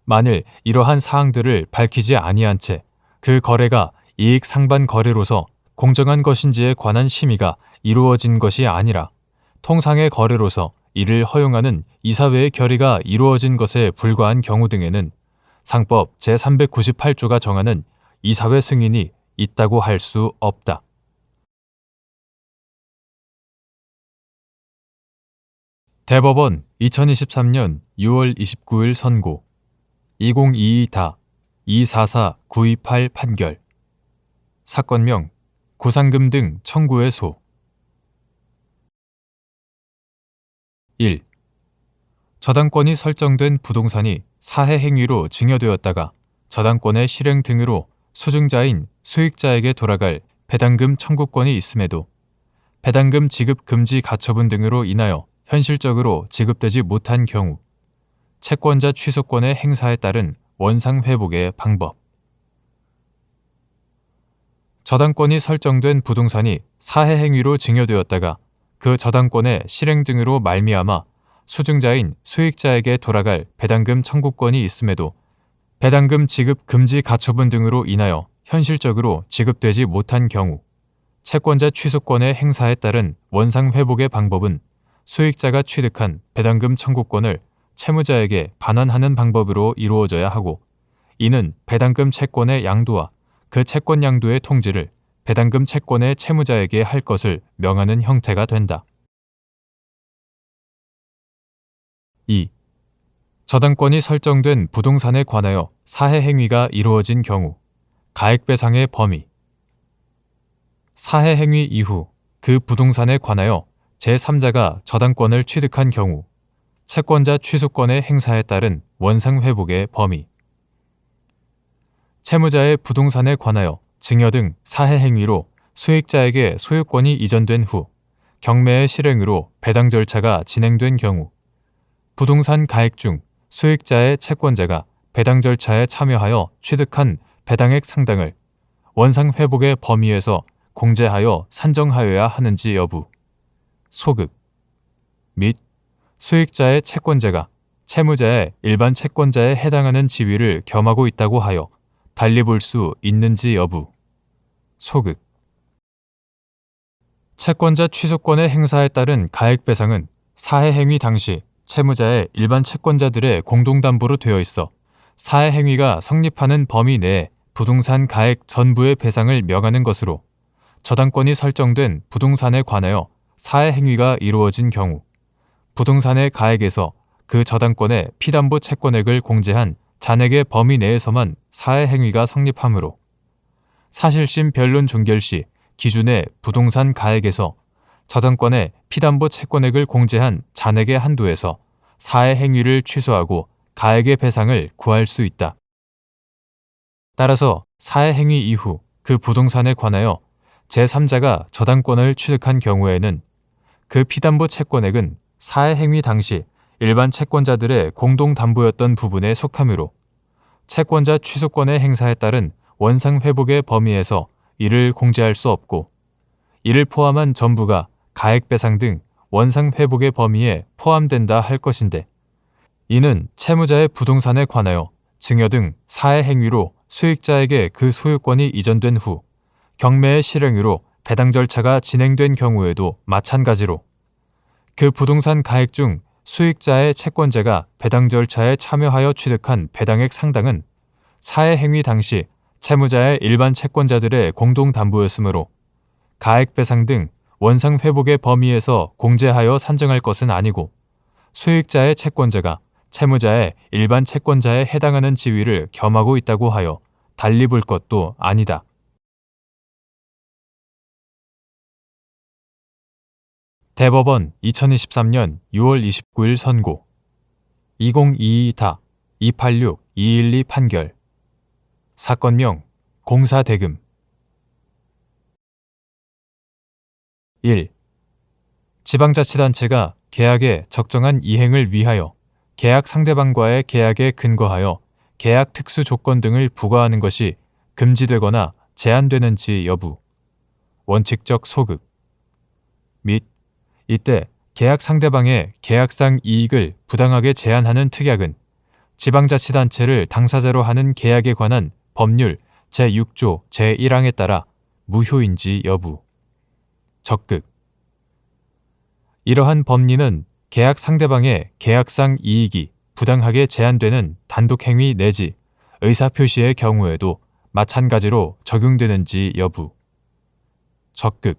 만일 이러한 사항들을 밝히지 아니한 채 그 거래가 이익 상반 거래로서 공정한 것인지에 관한 심의가 이루어진 것이 아니라 통상의 거래로서 이를 허용하는 이사회의 결의가 이루어진 것에 불과한 경우 등에는 상법 제398조가 정하는 이사회 승인이 있다고 할 수 없다. 대법원 2023년 6월 29일 선고 2022-244928 판결. 사건명 구상금 등 청구의 소. 1. 저당권이 설정된 부동산이 사해 행위로 증여되었다가 저당권의 실행 등으로 수증자인 수익자에게 돌아갈 배당금 청구권이 있음에도 배당금 지급 금지 가처분 등으로 인하여 현실적으로 지급되지 못한 경우 채권자 취소권의 행사에 따른 원상 회복의 방법. 저당권이 설정된 부동산이 사해 행위로 증여되었다가 그 저당권의 실행 등으로 말미암아 수증자인 수익자에게 돌아갈 배당금 청구권이 있음에도 배당금 지급 금지 가처분 등으로 인하여 현실적으로 지급되지 못한 경우 채권자 취소권의 행사에 따른 원상 회복의 방법은 수익자가 취득한 배당금 청구권을 채무자에게 반환하는 방법으로 이루어져야 하고, 이는 배당금 채권의 양도와 그 채권 양도의 통지를 배당금 채권의 채무자에게 할 것을 명하는 형태가 된다. 2. 저당권이 설정된 부동산에 관하여 사해 행위가 이루어진 경우 가액배상의 범위. 사해 행위 이후 그 부동산에 관하여 제3자가 저당권을 취득한 경우 채권자 취소권의 행사에 따른 원상회복의 범위. 채무자의 부동산에 관하여 증여 등 사해 행위로 소액자에게 소유권이 이전된 후 경매의 실행으로 배당 절차가 진행된 경우 부동산 가액 중 소액자의 채권자가 배당 절차에 참여하여 취득한 배당액 상당을 원상회복의 범위에서 공제하여 산정하여야 하는지 여부, 소급 및 소액자의 채권자가 채무자의 일반 채권자에 해당하는 지위를 겸하고 있다고 하여 달리 볼 수 있는지 여부, 소급. 채권자 취소권의 행사에 따른 가액배상은 사해 행위 당시 채무자의 일반 채권자들의 공동담보로 되어 있어 사해 행위가 성립하는 범위 내에 부동산 가액 전부의 배상을 명하는 것으로 저당권이 설정된 부동산에 관하여 사해 행위가 이루어진 경우 부동산의 가액에서 그 저당권의 피담보 채권액을 공제한 잔액의 범위 내에서만 사해 행위가 성립하므로 사실심 변론 종결 시 기준의 부동산 가액에서 저당권의 피담보 채권액을 공제한 잔액의 한도에서 사해 행위를 취소하고 가액의 배상을 구할 수 있다. 따라서 사해 행위 이후 그 부동산에 관하여 제3자가 저당권을 취득한 경우에는 그 피담보 채권액은 사해 행위 당시 일반 채권자들의 공동담보였던 부분에 속하므로 채권자 취소권의 행사에 따른 원상회복의 범위에서 이를 공제할 수 없고 이를 포함한 전부가 가액배상 등 원상회복의 범위에 포함된다 할 것인데 이는 채무자의 부동산에 관하여 증여 등 사해 행위로 소액자에게 그 소유권이 이전된 후 경매의 실행으로 배당 절차가 진행된 경우에도 마찬가지로 그 부동산 가액 중 수익자의 채권자가 배당 절차에 참여하여 취득한 배당액 상당은 사해 행위 당시 채무자의 일반 채권자들의 공동담보였으므로 가액배상 등 원상회복의 범위에서 공제하여 산정할 것은 아니고 수익자의 채권자가 채무자의 일반 채권자에 해당하는 지위를 겸하고 있다고 하여 달리 볼 것도 아니다. 대법원 2023년 6월 29일 선고 2022-286-212 판결 사건명 공사대금 1. 지방자치단체가 계약의 적정한 이행을 위하여 계약 상대방과의 계약에 근거하여 계약 특수 조건 등을 부과하는 것이 금지되거나 제한되는지 여부, 원칙적 소급 및 이때 계약 상대방의 계약상 이익을 부당하게 제한하는 특약은 지방자치단체를 당사자로 하는 계약에 관한 법률 제6조 제1항에 따라 무효인지 여부, 적극. 이러한 법리는 계약 상대방의 계약상 이익이 부당하게 제한되는 단독행위 내지 의사표시의 경우에도 마찬가지로 적용되는지 여부, 적극.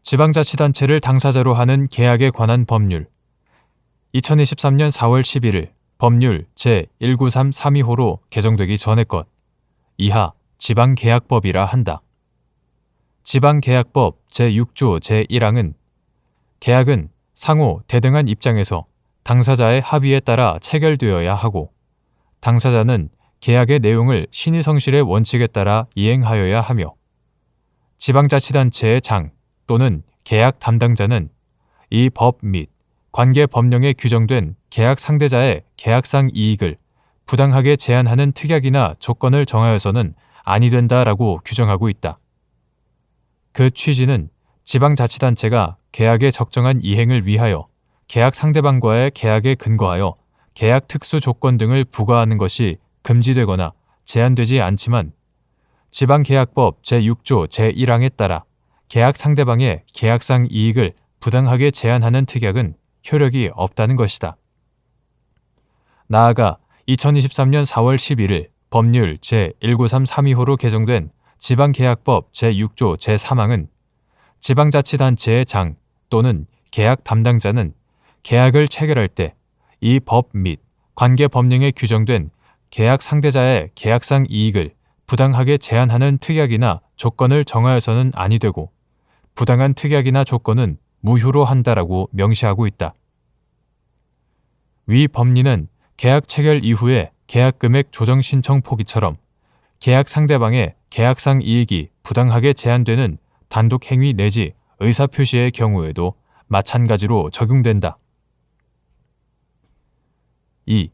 지방자치단체를 당사자로 하는 계약에 관한 법률 2023년 4월 11일 법률 제193325로 개정되기 전의 것 이하 지방계약법이라 한다. 지방계약법 제6조 제1항은 계약은 상호 대등한 입장에서 당사자의 합의에 따라 체결되어야 하고 당사자는 계약의 내용을 신의성실의 원칙에 따라 이행하여야 하며 지방자치단체의 장 또는 계약 담당자는 이 법 및 관계 법령에 규정된 계약 상대자의 계약상 이익을 부당하게 제한하는 특약이나 조건을 정하여서는 아니 된다라고 규정하고 있다. 그 취지는 지방자치단체가 계약의 적정한 이행을 위하여 계약 상대방과의 계약에 근거하여 계약 특수 조건 등을 부과하는 것이 금지되거나 제한되지 않지만 지방계약법 제6조 제1항에 따라 계약 상대방의 계약상 이익을 부당하게 제한하는 특약은 효력이 없다는 것이다. 나아가 2023년 4월 11일 법률 제193325로 개정된 지방계약법 제6조 제3항은 지방자치단체의 장 또는 계약 담당자는 계약을 체결할 때 이 법 및 관계 법령에 규정된 계약 상대자의 계약상 이익을 부당하게 제한하는 특약이나 조건을 정하여서는 아니 되고 부당한 특약이나 조건은 무효로 한다라고 명시하고 있다. 위 법리는 계약 체결 이후에 계약금액 조정 신청 포기처럼 계약 상대방의 계약상 이익이 부당하게 제한되는 단독 행위 내지 의사표시의 경우에도 마찬가지로 적용된다. 2.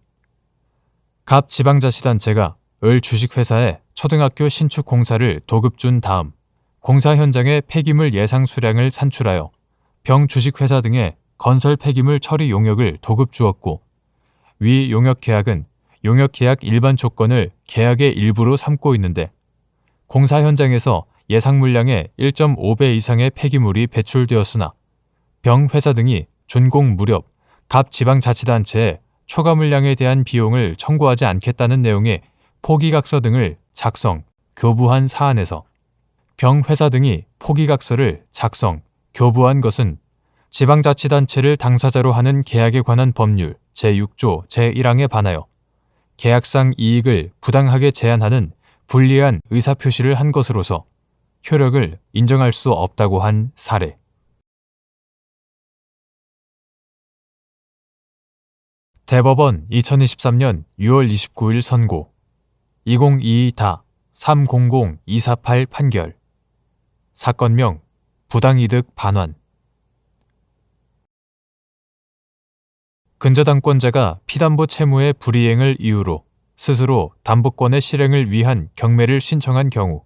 갑 지방자치단체가 을 주식회사에 초등학교 신축 공사를 도급 준 다음 공사 현장의 폐기물 예상 수량을 산출하여 병 주식회사 등의 건설 폐기물 처리 용역을 도급 주었고 위 용역 계약은 용역 계약 일반 조건을 계약의 일부로 삼고 있는데 공사 현장에서 예상 물량의 1.5배 이상의 폐기물이 배출되었으나 병 회사 등이 준공 무렵 갑 지방자치단체에 초과 물량에 대한 비용을 청구하지 않겠다는 내용의 포기각서 등을 작성, 교부한 사안에서 병 회사 등이 포기각서를 작성, 교부한 것은 지방자치단체를 당사자로 하는 계약에 관한 법률 제6조 제1항에 반하여 계약상 이익을 부당하게 제한하는 불리한 의사표시를 한 것으로서 효력을 인정할 수 없다고 한 사례. 대법원 2023년 6월 29일 선고 2022-300-248 판결 사건명 부당이득 반환 근저당권자가 피담보 채무의 불이행을 이유로 스스로 담보권의 실행을 위한 경매를 신청한 경우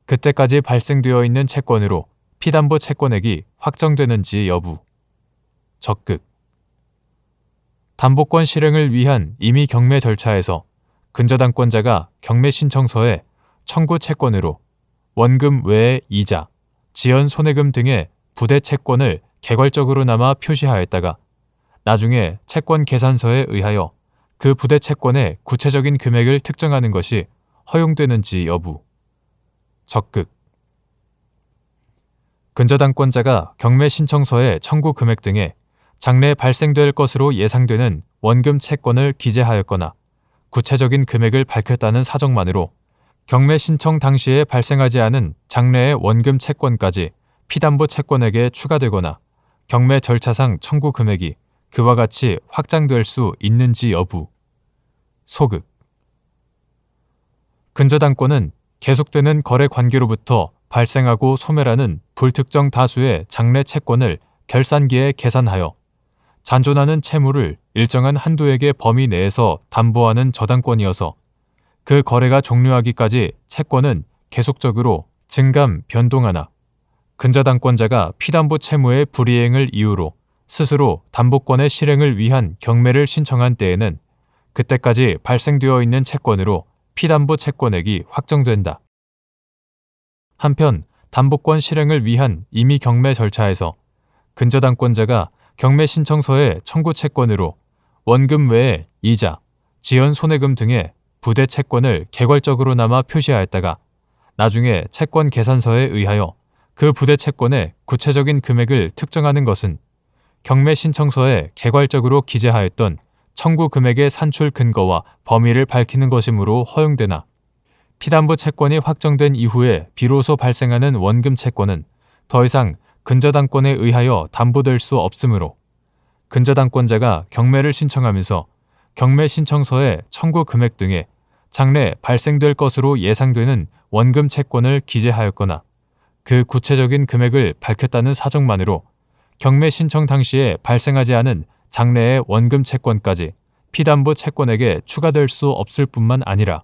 그때까지 발생되어 있는 채권으로 피담보 채권액이 확정되는지 여부 적극 담보권 실행을 위한 임의 경매 절차에서 근저당권자가 경매 신청서에 청구 채권으로 원금 외의 이자, 지연 손해금 등의 부대 채권을 개괄적으로나마 표시하였다가 나중에 채권 계산서에 의하여 그 부대 채권의 구체적인 금액을 특정하는 것이 허용되는지 여부 적극 근저당권자가 경매 신청서의 청구 금액 등에 장래 발생될 것으로 예상되는 원금 채권을 기재하였거나 구체적인 금액을 밝혔다는 사정만으로 경매 신청 당시에 발생하지 않은 장래의 원금 채권까지 피담보 채권액에 추가되거나 경매 절차상 청구 금액이 그와 같이 확장될 수 있는지 여부 소극 근저당권은 계속되는 거래 관계로부터 발생하고 소멸하는 불특정 다수의 장래 채권을 결산기에 계산하여 잔존하는 채무를 일정한 한도액의 범위 내에서 담보하는 저당권이어서 그 거래가 종료하기까지 채권은 계속적으로 증감, 변동하나 근저당권자가 피담보 채무의 불이행을 이유로 스스로 담보권의 실행을 위한 경매를 신청한 때에는 그때까지 발생되어 있는 채권으로 피담보 채권액이 확정된다. 한편 담보권 실행을 위한 임의 경매 절차에서 근저당권자가 경매 신청서의 청구 채권으로 원금 외에 이자, 지연 손해금 등의 부대 채권을 개괄적으로나마 표시하였다가 나중에 채권 계산서에 의하여 그 부대 채권의 구체적인 금액을 특정하는 것은 경매 신청서에 개괄적으로 기재하였던 청구 금액의 산출 근거와 범위를 밝히는 것이므로 허용되나 피담보 채권이 확정된 이후에 비로소 발생하는 원금 채권은 더 이상 근저당권에 의하여 담보될 수 없으므로 근저당권자가 경매를 신청하면서 경매 신청서의 청구 금액 등에 장래 발생될 것으로 예상되는 원금 채권을 기재하였거나 그 구체적인 금액을 밝혔다는 사정만으로 경매 신청 당시에 발생하지 않은 장래의 원금 채권까지 피담보 채권액에 추가될 수 없을 뿐만 아니라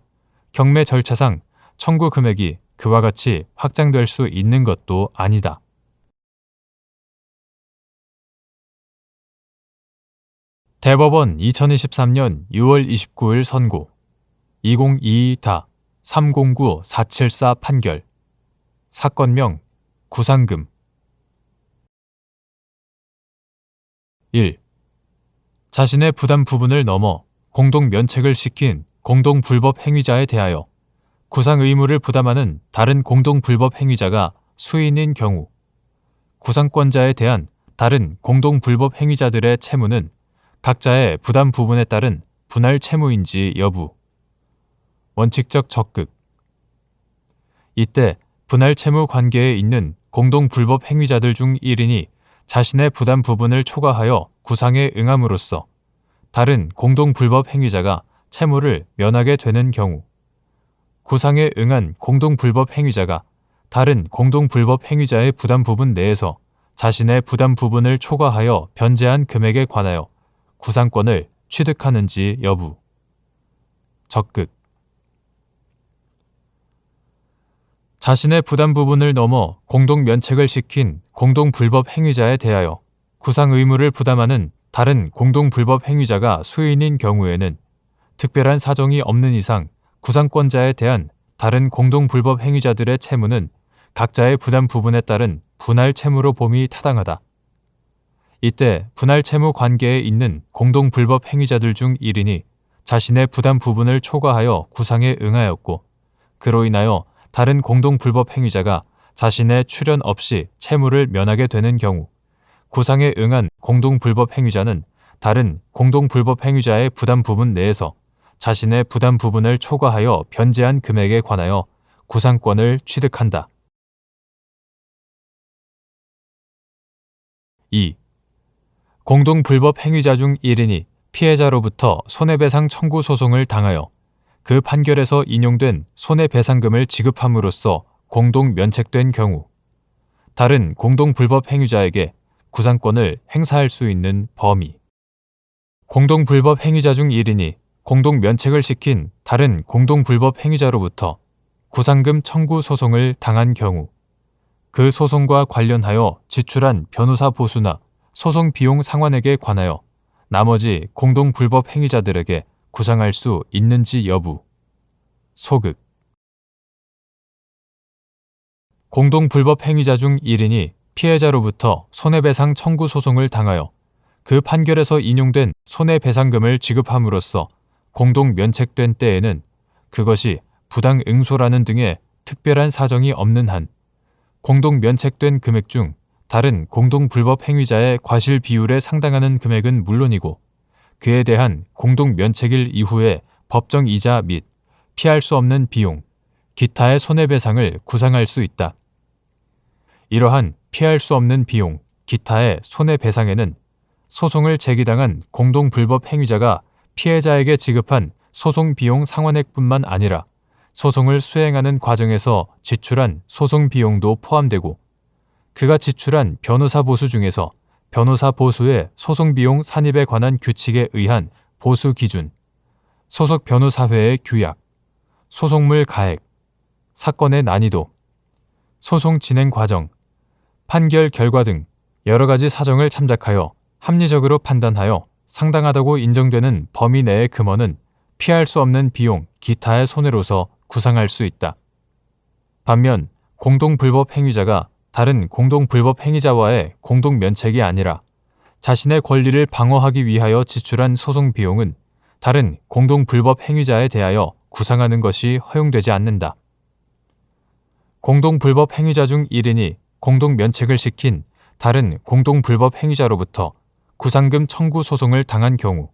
경매 절차상 청구 금액이 그와 같이 확장될 수 있는 것도 아니다. 대법원 2023년 6월 29일 선고 2022-309-474 판결 사건명 구상금 1. 자신의 부담 부분을 넘어 공동 면책을 시킨 공동 불법 행위자에 대하여 구상 의무를 부담하는 다른 공동 불법 행위자가 수인인 경우 구상권자에 대한 다른 공동 불법 행위자들의 채무는 각자의 부담 부분에 따른 분할 채무인지 여부. 원칙적 적극. 이때 분할 채무 관계에 있는 공동 불법 행위자들 중 1인이 자신의 부담 부분을 초과하여 구상에 응함으로써 다른 공동 불법 행위자가 채무를 면하게 되는 경우 구상에 응한 공동 불법 행위자가 다른 공동 불법 행위자의 부담 부분 내에서 자신의 부담 부분을 초과하여 변제한 금액에 관하여 구상권을 취득하는지 여부. 적극. 자신의 부담 부분을 넘어 공동 면책을 시킨 공동 불법 행위자에 대하여 구상 의무를 부담하는 다른 공동 불법 행위자가 수인인 경우에는 특별한 사정이 없는 이상 구상권자에 대한 다른 공동 불법 행위자들의 채무는 각자의 부담 부분에 따른 분할 채무로 봄이 타당하다. 이때 분할 채무 관계에 있는 공동 불법 행위자들 중 1인이 자신의 부담 부분을 초과하여 구상에 응하였고 그로 인하여 다른 공동 불법 행위자가 자신의 출연 없이 채무를 면하게 되는 경우 구상에 응한 공동 불법 행위자는 다른 공동 불법 행위자의 부담 부분 내에서 자신의 부담 부분을 초과하여 변제한 금액에 관하여 구상권을 취득한다. 2. 공동 불법 행위자 중 1인이 피해자로부터 손해배상 청구 소송을 당하여 그 판결에서 인용된 손해배상금을 지급함으로써 공동 면책된 경우 다른 공동 불법 행위자에게 구상권을 행사할 수 있는 범위. 공동 불법 행위자 중 1인이 공동 면책을 시킨 다른 공동 불법 행위자로부터 구상금 청구 소송을 당한 경우 그 소송과 관련하여 지출한 변호사 보수나 소송 비용 상환액에 관하여 나머지 공동 불법 행위자들에게 구상할 수 있는지 여부. 소극. 공동 불법 행위자 중 1인이 피해자로부터 손해배상 청구 소송을 당하여 그 판결에서 인용된 손해배상금을 지급함으로써 공동 면책된 때에는 그것이 부당 응소라는 등의 특별한 사정이 없는 한 공동 면책된 금액 중 다른 공동 불법 행위자의 과실 비율에 상당하는 금액은 물론이고 그에 대한 공동 면책일 이후에 법정 이자 및 피할 수 없는 비용, 기타의 손해배상을 구상할 수 있다. 이러한 피할 수 없는 비용, 기타의 손해배상에는 소송을 제기당한 공동 불법 행위자가 피해자에게 지급한 소송 비용 상환액뿐만 아니라 소송을 수행하는 과정에서 지출한 소송 비용도 포함되고 그가 지출한 변호사 보수 중에서 변호사 보수의 소송 비용 산입에 관한 규칙에 의한 보수 기준, 소속 변호사회의 규약, 소송물 가액, 사건의 난이도, 소송 진행 과정, 판결 결과 등 여러 가지 사정을 참작하여 합리적으로 판단하여 상당하다고 인정되는 범위 내의 금원은 피할 수 없는 비용, 기타의 손해로서 구상할 수 있다. 반면 공동 불법 행위자가 다른 공동 불법 행위자와의 공동 면책이 아니라 자신의 권리를 방어하기 위하여 지출한 소송 비용은 다른 공동 불법 행위자에 대하여 구상하는 것이 허용되지 않는다. 공동 불법 행위자 중 1인이 공동 면책을 시킨 다른 공동 불법 행위자로부터 구상금 청구 소송을 당한 경우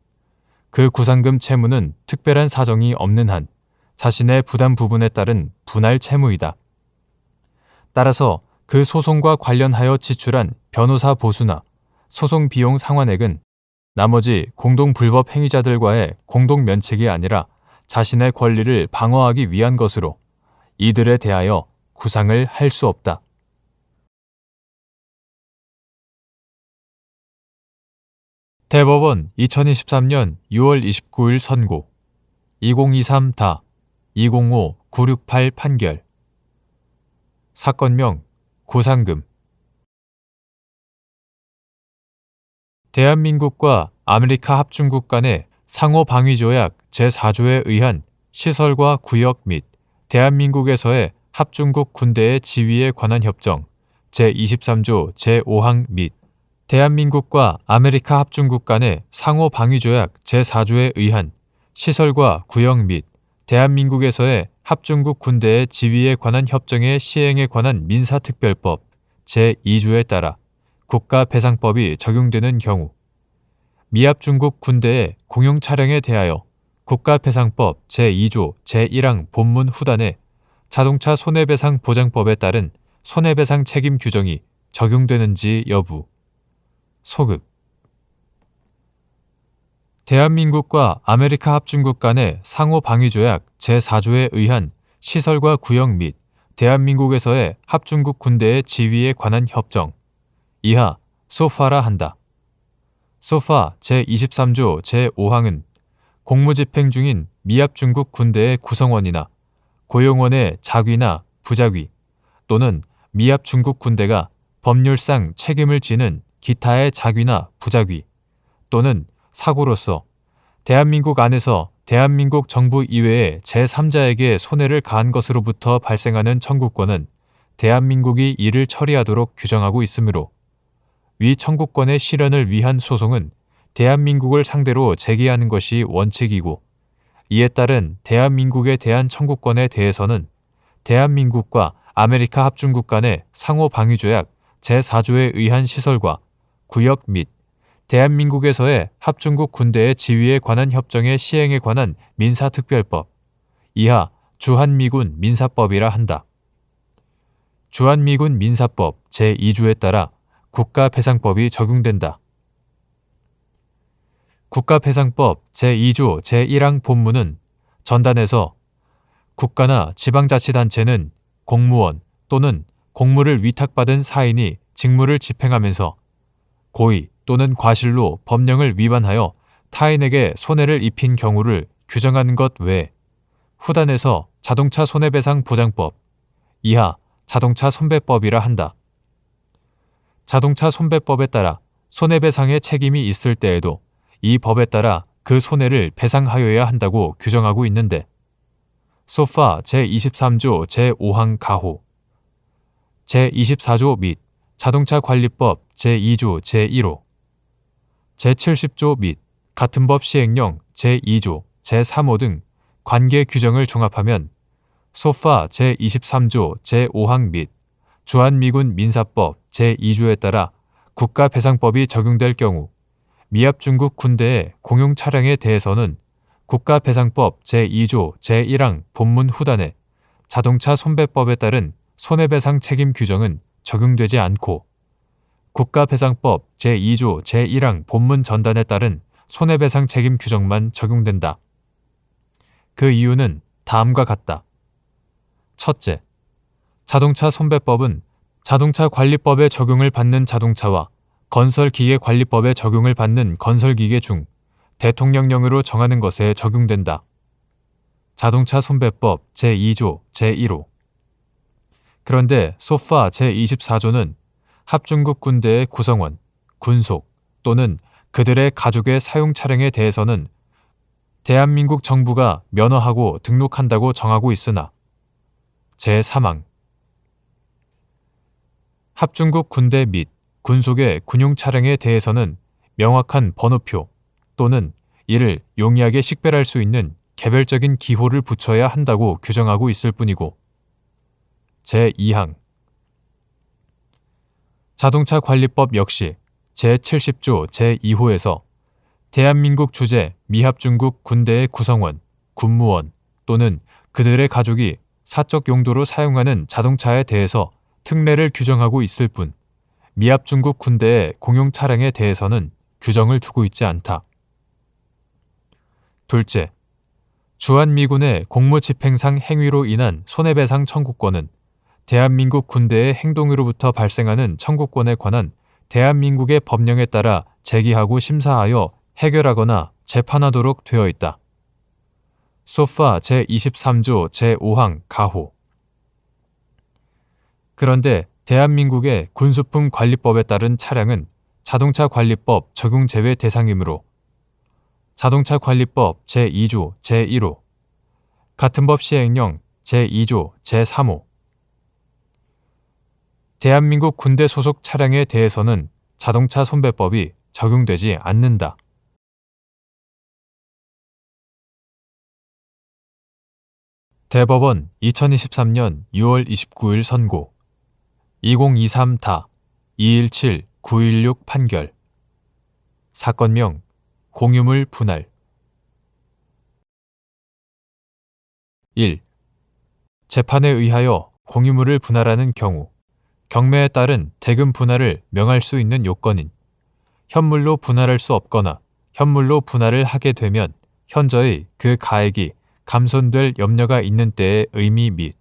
그 구상금 채무는 특별한 사정이 없는 한 자신의 부담 부분에 따른 분할 채무이다. 따라서 그 소송과 관련하여 지출한 변호사 보수나 소송 비용 상환액은 나머지 공동 불법 행위자들과의 공동 면책이 아니라 자신의 권리를 방어하기 위한 것으로 이들에 대하여 구상을 할 수 없다. 대법원 2023년 6월 29일 선고 2023-2005-968 판결 사건명 구상금 대한민국과 아메리카 합중국 간의 상호방위조약 제4조에 의한 시설과 구역 및 대한민국에서의 합중국 군대의 지위에 관한 협정 제23조 제5항 및 대한민국과 아메리카 합중국 간의 상호 방위조약 제4조에 의한 시설과 구역 및 대한민국에서의 합중국 군대의 지위에 관한 협정의 시행에 관한 민사특별법 제2조에 따라 국가배상법이 적용되는 경우 미합중국 군대의 공용 차량에 대하여 국가배상법 제2조 제1항 본문 후단의 자동차 손해배상 보장법에 따른 손해배상 책임 규정이 적용되는지 여부. 소급. 대한민국과 아메리카 합중국 간의 상호 방위조약 제4조에 의한 시설과 구역 및 대한민국에서의 합중국 군대의 지위에 관한 협정. 이하 소파라 한다. 소파 제23조 제5항은 공무집행 중인 미합중국 군대의 구성원이나 고용원의 자귀나 부자귀 또는 미합중국 군대가 법률상 책임을 지는 기타의 자귀나 부자귀 또는 사고로서 대한민국 안에서 대한민국 정부 이외의 제3자에게 손해를 가한 것으로부터 발생하는 청구권은 대한민국이 이를 처리하도록 규정하고 있으므로 위 청구권의 실현을 위한 소송은 대한민국을 상대로 제기하는 것이 원칙이고 이에 따른 대한민국에 대한 청구권에 대해서는 대한민국과 아메리카 합중국 간의 상호 방위조약 제4조에 의한 시설과 구역 및 대한민국에서의 합중국 군대의 지위에 관한 협정의 시행에 관한 민사특별법, 이하 주한미군 민사법이라 한다. 주한미군 민사법 제2조에 따라 국가배상법이 적용된다. 국가배상법 제2조 제1항 본문은 전단에서 국가나 지방자치단체는 공무원 또는 공무를 위탁받은 사인이 직무를 집행하면서 고의 또는 과실로 법령을 위반하여 타인에게 손해를 입힌 경우를 규정하는 것 외에 후단에서 자동차 손해배상 보장법, 이하 자동차 손배법이라 한다. 자동차 손배법에 따라 손해배상의 책임이 있을 때에도 이 법에 따라 그 손해를 배상하여야 한다고 규정하고 있는데 소파 제23조 제5항 가호, 제24조 및 자동차관리법 제2조 제1호, 제70조 및 같은 법 시행령 제2조 제3호 등 관계 규정을 종합하면 소파 제23조 제5항 및 주한미군 민사법 제2조에 따라 국가배상법이 적용될 경우 미합중국 군대의 공용 차량에 대해서는 국가배상법 제2조 제1항 본문 후단에 자동차 손배법에 따른 손해배상 책임 규정은 적용되지 않고 국가배상법 제2조 제1항 본문 전단에 따른 손해배상 책임 규정만 적용된다. 그 이유는 다음과 같다. 첫째, 자동차 손배법은 자동차관리법에 적용을 받는 자동차와 건설기계관리법에 적용을 받는 건설기계 중 대통령령으로 정하는 것에 적용된다. 자동차 손배법 제2조 제1호. 그런데 소파 제24조는 합중국 군대의 구성원, 군속 또는 그들의 가족의 사용 차량에 대해서는 대한민국 정부가 면허하고 등록한다고 정하고 있으나 제3항 합중국 군대 및 군속의 군용 차량에 대해서는 명확한 번호표 또는 이를 용이하게 식별할 수 있는 개별적인 기호를 붙여야 한다고 규정하고 있을 뿐이고 제2항 자동차관리법 역시 제70조 제2호에서 대한민국 주재 미합중국 군대의 구성원, 군무원 또는 그들의 가족이 사적 용도로 사용하는 자동차에 대해서 특례를 규정하고 있을 뿐 미합중국 군대의 공용 차량에 대해서는 규정을 두고 있지 않다. 둘째, 주한미군의 공무집행상 행위로 인한 손해배상 청구권은 대한민국 군대의 행동으로부터 발생하는 청구권에 관한 대한민국의 법령에 따라 제기하고 심사하여 해결하거나 재판하도록 되어 있다. 소파 제23조 제5항 가호. 그런데 대한민국의 군수품 관리법에 따른 차량은 자동차관리법 적용 제외 대상이므로 자동차관리법 제2조 제1호, 같은 법 시행령 제2조 제3호, 대한민국 군대 소속 차량에 대해서는 자동차 손배법이 적용되지 않는다. 대법원 2023년 6월 29일 선고 2023-217-916 판결 사건명 공유물 분할 1. 재판에 의하여 공유물을 분할하는 경우 경매에 따른 대금 분할을 명할 수 있는 요건인 현물로 분할할 수 없거나 현물로 분할을 하게 되면 현저히 그 가액이 감손될 염려가 있는 때의 의미 및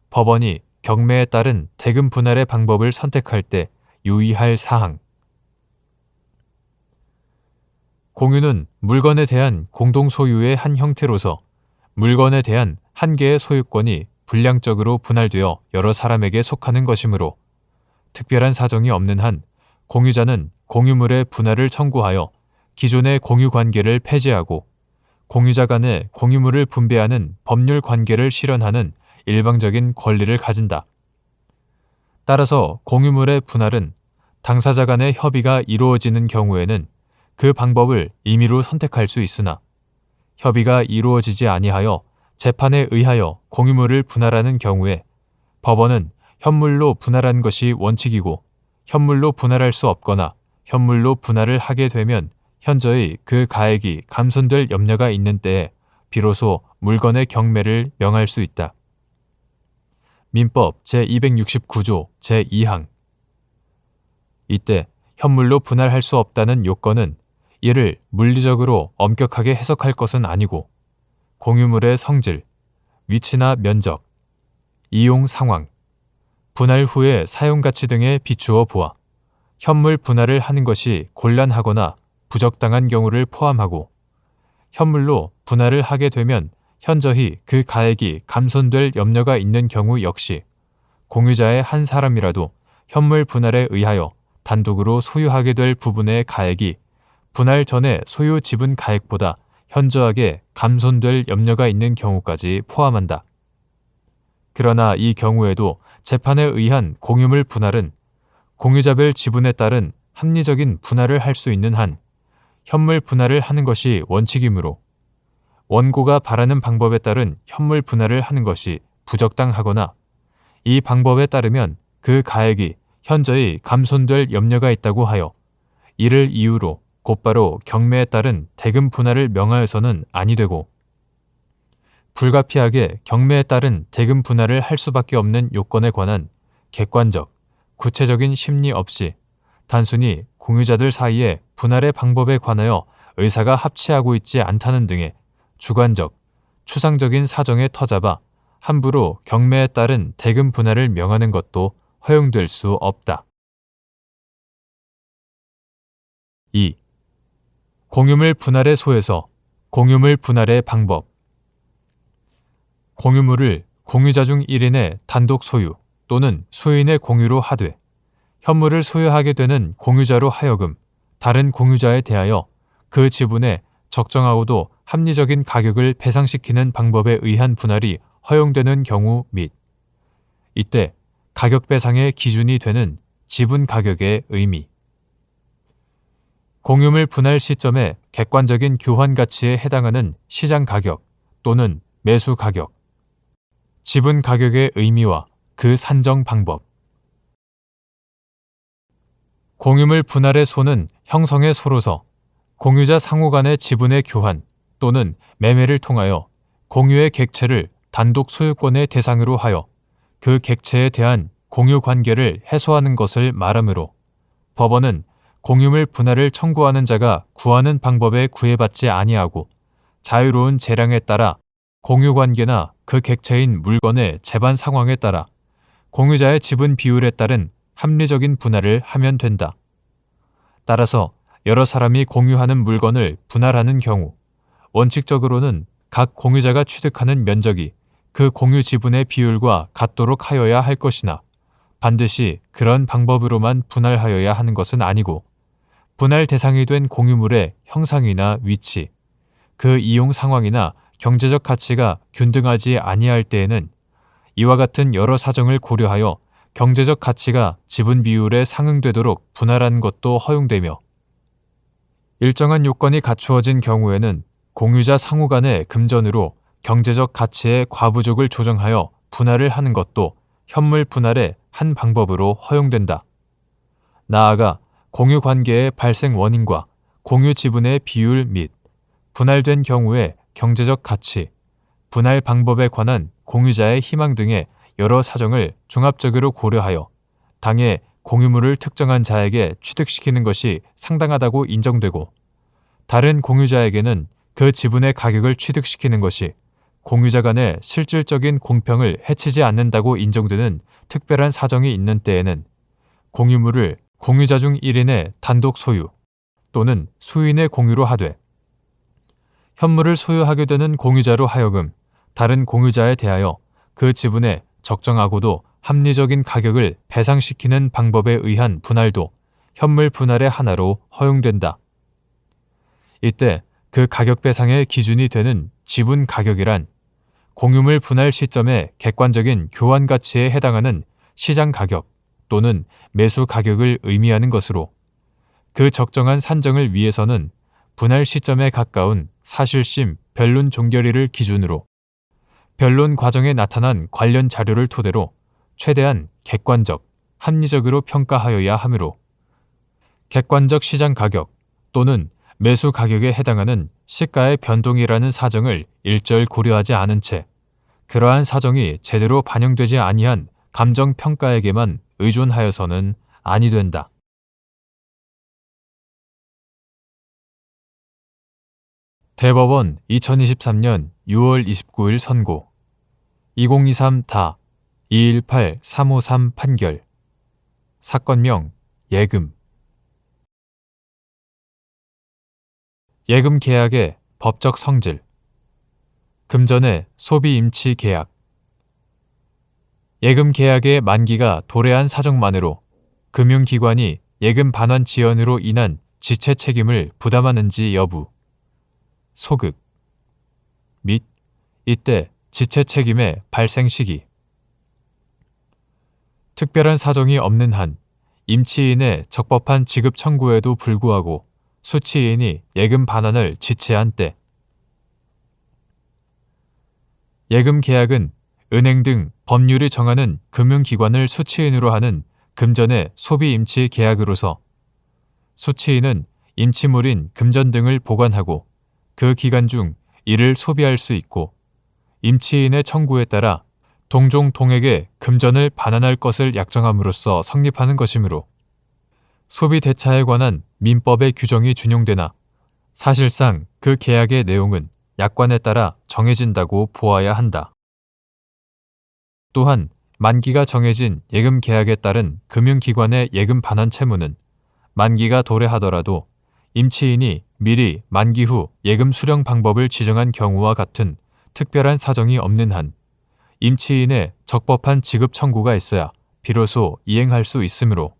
법원이 경매에 따른 대금 분할의 방법을 선택할 때 유의할 사항. 공유는 물건에 대한 공동 소유의 한 형태로서 물건에 대한 한 개의 소유권이 불량적으로 분할되어 여러 사람에게 속하는 것이므로 특별한 사정이 없는 한 공유자는 공유물의 분할을 청구하여 기존의 공유 관계를 폐지하고 공유자 간의 공유물을 분배하는 법률 관계를 실현하는 일방적인 권리를 가진다. 따라서 공유물의 분할은 당사자 간의 협의가 이루어지는 경우에는 그 방법을 임의로 선택할 수 있으나 협의가 이루어지지 아니하여 재판에 의하여 공유물을 분할하는 경우에 법원은 현물로 분할한 것이 원칙이고 현물로 분할할 수 없거나 현물로 분할을 하게 되면 현저히 그 가액이 감손될 염려가 있는 때에 비로소 물건의 경매를 명할 수 있다. 민법 제269조 제2항 이때 현물로 분할할 수 없다는 요건은 이를 물리적으로 엄격하게 해석할 것은 아니고 공유물의 성질, 위치나 면적, 이용 상황, 분할 후의 사용 가치 등에 비추어 보아 현물 분할을 하는 것이 곤란하거나 부적당한 경우를 포함하고 현물로 분할을 하게 되면 현저히 그 가액이 감손될 염려가 있는 경우 역시 공유자의 한 사람이라도 현물 분할에 의하여 단독으로 소유하게 될 부분의 가액이 분할 전의 소유 지분 가액보다 현저하게 감손될 염려가 있는 경우까지 포함한다. 그러나 이 경우에도 재판에 의한 공유물 분할은 공유자별 지분에 따른 합리적인 분할을 할 수 있는 한 현물 분할을 하는 것이 원칙이므로 원고가 바라는 방법에 따른 현물 분할을 하는 것이 부적당하거나 이 방법에 따르면 그 가액이 현저히 감손될 염려가 있다고 하여 이를 이유로 곧바로 경매에 따른 대금 분할을 명하여서는 아니 되고 불가피하게 경매에 따른 대금 분할을 할 수밖에 없는 요건에 관한 객관적, 구체적인 심리 없이 단순히 공유자들 사이에 분할의 방법에 관하여 의사가 합치하고 있지 않다는 등의 주관적, 추상적인 사정에 터잡아 함부로 경매에 따른 대금 분할을 명하는 것도 허용될 수 없다. 2. 공유물 분할의 소에서 공유물 분할의 방법. 공유물을 공유자 중 1인의 단독 소유 또는 수인의 공유로 하되 현물을 소유하게 되는 공유자로 하여금 다른 공유자에 대하여 그 지분에 적정하고도 합리적인 가격을 배상시키는 방법에 의한 분할이 허용되는 경우 및 이때 가격 배상의 기준이 되는 지분 가격의 의미. 공유물 분할 시점의 객관적인 교환 가치에 해당하는 시장 가격 또는 매수 가격, 지분 가격의 의미와 그 산정 방법. 공유물 분할의 소는 형성의 소로서 공유자 상호 간의 지분의 교환 또는 매매를 통하여 공유의 객체를 단독 소유권의 대상으로 하여 그 객체에 대한 공유 관계를 해소하는 것을 말하므로 법원은 공유물 분할을 청구하는 자가 구하는 방법에 구애받지 아니하고 자유로운 재량에 따라 공유 관계나 그 객체인 물건의 재반 상황에 따라 공유자의 지분 비율에 따른 합리적인 분할을 하면 된다. 따라서 여러 사람이 공유하는 물건을 분할하는 경우 원칙적으로는 각 공유자가 취득하는 면적이 그 공유 지분의 비율과 같도록 하여야 할 것이나 반드시 그런 방법으로만 분할하여야 하는 것은 아니고 분할 대상이 된 공유물의 형상이나 위치, 그 이용 상황이나 경제적 가치가 균등하지 아니할 때에는 이와 같은 여러 사정을 고려하여 경제적 가치가 지분 비율에 상응되도록 분할하는 것도 허용되며 일정한 요건이 갖추어진 경우에는 공유자 상호 간의 금전으로 경제적 가치의 과부족을 조정하여 분할을 하는 것도 현물 분할의 한 방법으로 허용된다. 나아가 공유 관계의 발생 원인과 공유 지분의 비율 및 분할된 경우의 경제적 가치, 분할 방법에 관한 공유자의 희망 등의 여러 사정을 종합적으로 고려하여 당해 공유물을 특정한 자에게 취득시키는 것이 상당하다고 인정되고 다른 공유자에게는 그 지분의 가격을 취득시키는 것이 공유자 간의 실질적인 공평을 해치지 않는다고 인정되는 특별한 사정이 있는 때에는 공유물을 공유자 중 1인의 단독 소유 또는 수인의 공유로 하되 현물을 소유하게 되는 공유자로 하여금 다른 공유자에 대하여 그 지분의 적정하고도 합리적인 가격을 배상시키는 방법에 의한 분할도 현물 분할의 하나로 허용된다. 이때 그 가격 배상의 기준이 되는 지분 가격이란 공유물 분할 시점의 객관적인 교환 가치에 해당하는 시장 가격 또는 매수 가격을 의미하는 것으로 그 적정한 산정을 위해서는 분할 시점에 가까운 사실심 변론 종결일을 기준으로 변론 과정에 나타난 관련 자료를 토대로 최대한 객관적, 합리적으로 평가하여야 하므로 객관적 시장 가격 또는 매수 가격에 해당하는 시가의 변동이라는 사정을 일절 고려하지 않은 채 그러한 사정이 제대로 반영되지 아니한 감정평가에게만 의존하여서는 아니 된다. 대법원 2023년 6월 29일 선고 2023다 218353 판결 사건명 예금 예금 계약의 법적 성질 금전의 소비 임치 계약 예금 계약의 만기가 도래한 사정만으로 금융기관이 예금 반환 지연으로 인한 지체 책임을 부담하는지 여부 소급 및 이때 지체 책임의 발생 시기 특별한 사정이 없는 한 임치인의 적법한 지급 청구에도 불구하고 수취인이 예금 반환을 지체한 때 예금 계약은 은행 등 법률이 정하는 금융기관을 수취인으로 하는 금전의 소비 임치 계약으로서 수취인은 임치물인 금전 등을 보관하고 그 기간 중 이를 소비할 수 있고 임치인의 청구에 따라 동종 동액의 금전을 반환할 것을 약정함으로써 성립하는 것이므로 소비 대차에 관한 민법의 규정이 준용되나 사실상 그 계약의 내용은 약관에 따라 정해진다고 보아야 한다. 또한 만기가 정해진 예금 계약에 따른 금융기관의 예금 반환 채무는 만기가 도래하더라도 임치인이 미리 만기 후 예금 수령 방법을 지정한 경우와 같은 특별한 사정이 없는 한 임치인의 적법한 지급 청구가 있어야 비로소 이행할 수 있으므로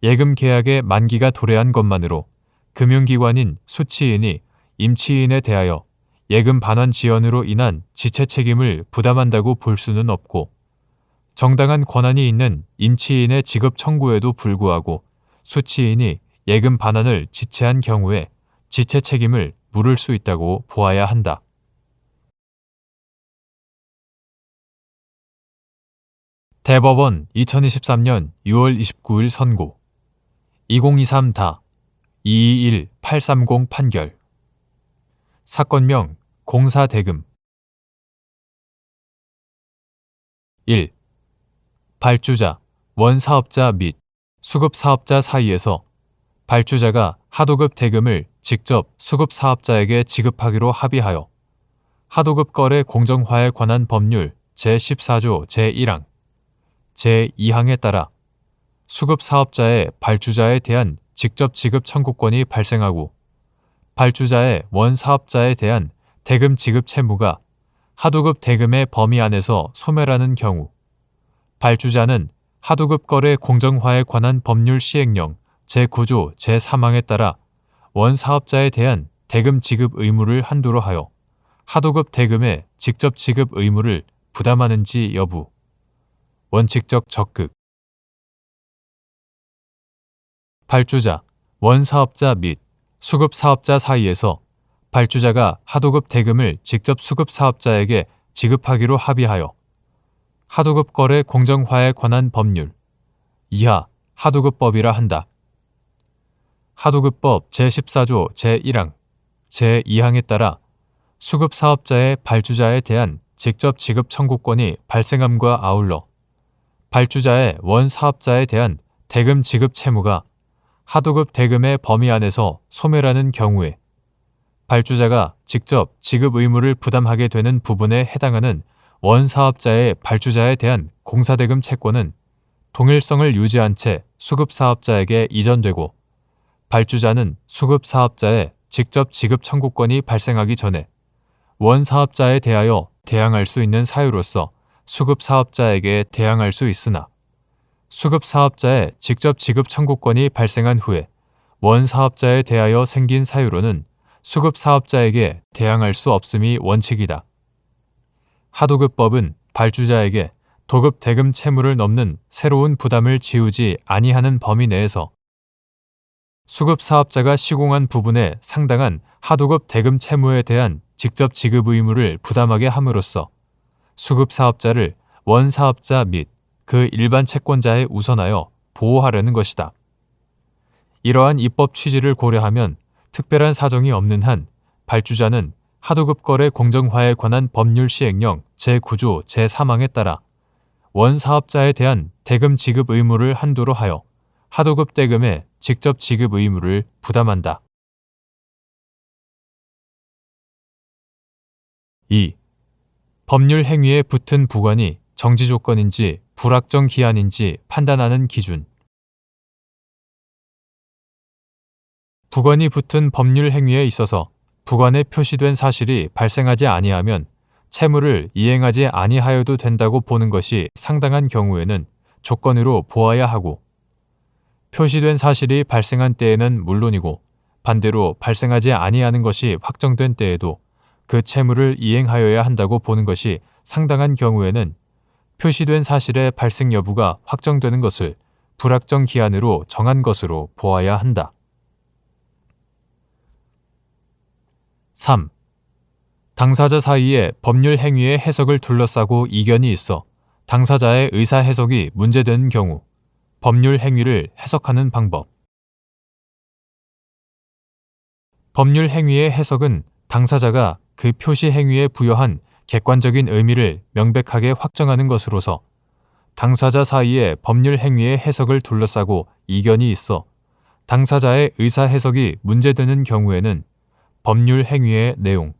예금 계약의 만기가 도래한 것만으로 금융기관인 수취인이 임치인에 대하여 예금 반환 지연으로 인한 지체 책임을 부담한다고 볼 수는 없고 정당한 권한이 있는 임치인의 지급 청구에도 불구하고 수취인이 예금 반환을 지체한 경우에 지체 책임을 물을 수 있다고 보아야 한다. 대법원 2023년 6월 29일 선고 2023다 221830 판결 사건명 공사대금 1. 발주자, 원사업자 및 수급사업자 사이에서 발주자가 하도급 대금을 직접 수급사업자에게 지급하기로 합의하여 하도급 거래 공정화에 관한 법률 제14조 제1항, 제2항에 따라 수급사업자의 발주자에 대한 직접 지급 청구권이 발생하고 발주자의 원사업자에 대한 대금 지급 채무가 하도급 대금의 범위 안에서 소멸하는 경우 발주자는 하도급 거래 공정화에 관한 법률 시행령 제9조 제3항에 따라 원사업자에 대한 대금 지급 의무를 한도로 하여 하도급 대금의 직접 지급 의무를 부담하는지 여부 원칙적 적극 발주자, 원사업자 및 수급사업자 사이에서 발주자가 하도급 대금을 직접 수급사업자에게 지급하기로 합의하여 하도급 거래 공정화에 관한 법률 이하 하도급법이라 한다. 하도급법 제14조 제1항, 제2항에 따라 수급사업자의 발주자에 대한 직접 지급 청구권이 발생함과 아울러 발주자의 원사업자에 대한 대금 지급 채무가 하도급 대금의 범위 안에서 소멸하는 경우에 발주자가 직접 지급 의무를 부담하게 되는 부분에 해당하는 원사업자의 발주자에 대한 공사대금 채권은 동일성을 유지한 채 수급사업자에게 이전되고 발주자는 수급사업자의 직접 지급 청구권이 발생하기 전에 원사업자에 대하여 대항할 수 있는 사유로서 수급사업자에게 대항할 수 있으나 수급사업자의 직접 지급 청구권이 발생한 후에 원사업자에 대하여 생긴 사유로는 수급사업자에게 대항할 수 없음이 원칙이다. 하도급법은 발주자에게 도급 대금 채무를 넘는 새로운 부담을 지우지 아니하는 범위 내에서 수급사업자가 시공한 부분에 상당한 하도급 대금 채무에 대한 직접 지급 의무를 부담하게 함으로써 수급사업자를 원사업자 및 그 일반 채권자에 우선하여 보호하려는 것이다. 이러한 입법 취지를 고려하면 특별한 사정이 없는 한 발주자는 하도급 거래 공정화에 관한 법률 시행령 제9조 제3항에 따라 원사업자에 대한 대금 지급 의무를 한도로 하여 하도급 대금의 직접 지급 의무를 부담한다. 2. 법률 행위에 붙은 부관이 정지 조건인지 불확정 기한인지 판단하는 기준. 부관이 붙은 법률 행위에 있어서 부관에 표시된 사실이 발생하지 아니하면 채무를 이행하지 아니하여도 된다고 보는 것이 상당한 경우에는 조건으로 보아야 하고 표시된 사실이 발생한 때에는 물론이고 반대로 발생하지 아니하는 것이 확정된 때에도 그 채무를 이행하여야 한다고 보는 것이 상당한 경우에는 표시된 사실의 발생 여부가 확정되는 것을 불확정 기한으로 정한 것으로 보아야 한다. 3. 당사자 사이에 법률 행위의 해석을 둘러싸고 이견이 있어 당사자의 의사 해석이 문제되는 경우 법률 행위를 해석하는 방법. 법률 행위의 해석은 당사자가 그 표시 행위에 부여한 객관적인 의미를 명백하게 확정하는 것으로서 당사자 사이에 법률 행위의 해석을 둘러싸고 이견이 있어 당사자의 의사 해석이 문제되는 경우에는 법률 행위의 내용,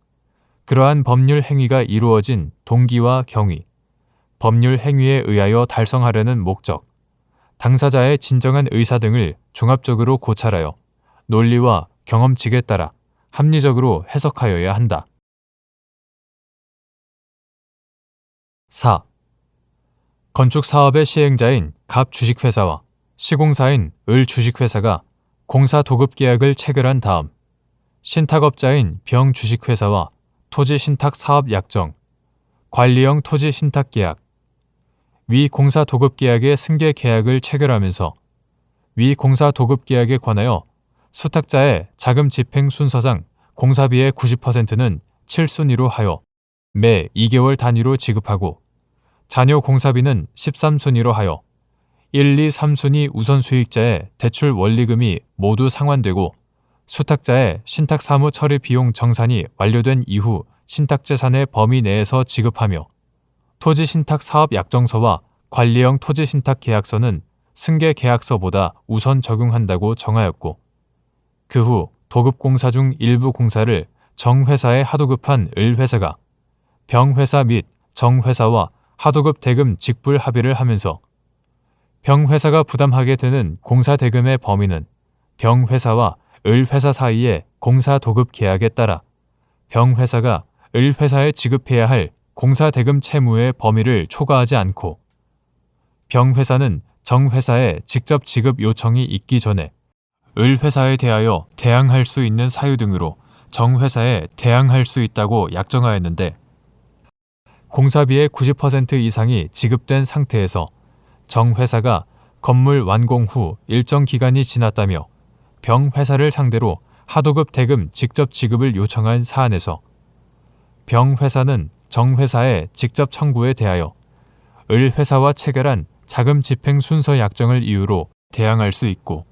그러한 법률 행위가 이루어진 동기와 경위, 법률 행위에 의하여 달성하려는 목적, 당사자의 진정한 의사 등을 종합적으로 고찰하여 논리와 경험칙에 따라 합리적으로 해석하여야 한다. 4. 건축사업의 시행자인 갑 주식회사와 시공사인 을 주식회사가 공사 도급 계약을 체결한 다음 신탁업자인 병 주식회사와 토지 신탁 사업 약정, 관리형 토지 신탁 계약, 위 공사 도급 계약의 승계 계약을 체결하면서 위 공사 도급 계약에 관하여 수탁자의 자금 집행 순서상 공사비의 90%는 7순위로 하여 매 2개월 단위로 지급하고 잔여 공사비는 13순위로 하여 1, 2, 3순위 우선 수익자의 대출 원리금이 모두 상환되고 수탁자의 신탁사무 처리 비용 정산이 완료된 이후 신탁재산의 범위 내에서 지급하며 토지 신탁 사업 약정서와 관리형 토지 신탁 계약서는 승계 계약서보다 우선 적용한다고 정하였고 그 후 도급공사 중 일부 공사를 정회사에 하도급한 을회사가 병회사 및 정회사와 하도급 대금 직불 합의를 하면서 병회사가 부담하게 되는 공사 대금의 범위는 병회사와 을회사 사이의 공사 도급 계약에 따라 병회사가 을회사에 지급해야 할 공사 대금 채무의 범위를 초과하지 않고 병회사는 정회사에 직접 지급 요청이 있기 전에 을회사에 대하여 대항할 수 있는 사유 등으로 정회사에 대항할 수 있다고 약정하였는데 공사비의 90% 이상이 지급된 상태에서 정회사가 건물 완공 후 일정 기간이 지났다며 병회사를 상대로 하도급 대금 직접 지급을 요청한 사안에서 병회사는 정회사의 직접 청구에 대하여 을회사와 체결한 자금 집행 순서 약정을 이유로 대항할 수 있고,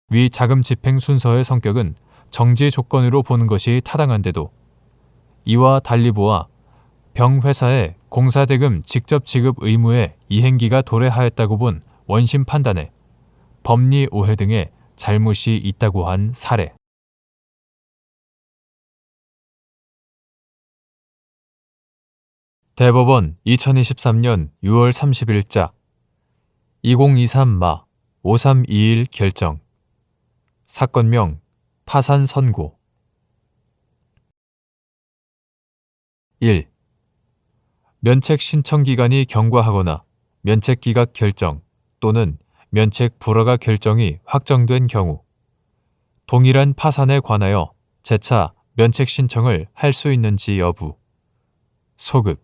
위 자금 집행 순서의 성격은 정지 조건으로 보는 것이 타당한데도 이와 달리 보아 병회사의 공사대금 직접 지급 의무의 이행기가 도래하였다고 본 원심 판단에 법리 오해 등의 잘못이 있다고 한 사례. 대법원 2023년 6월 30일자 2023마 5321 결정. 사건명 파산 선고. 1. 면책 신청 기간이 경과하거나 면책 기각 결정 또는 면책 불허가 결정이 확정된 경우 동일한 파산에 관하여 재차 면책 신청을 할 수 있는지 여부. 소급.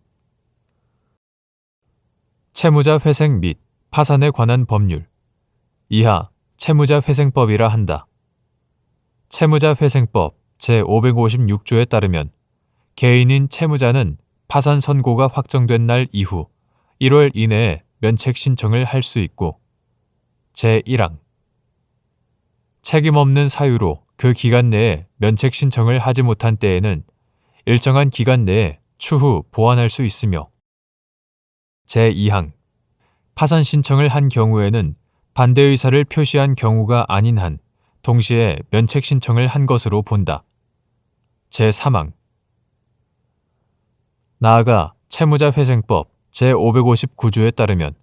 채무자 회생 및 파산에 관한 법률. 이하 채무자 회생법이라 한다. 채무자 회생법 제556조에 따르면 개인인 채무자는 파산 선고가 확정된 날 이후 1월 이내에 면책 신청을 할 수 있고, 제1항 책임 없는 사유로 그 기간 내에 면책 신청을 하지 못한 때에는 일정한 기간 내에 추후 보완할 수 있으며, 제2항 파산 신청을 한 경우에는 반대 의사를 표시한 경우가 아닌 한 동시에 면책 신청을 한 것으로 본다. 제3항 나아가 채무자 회생법 제559조에 따르면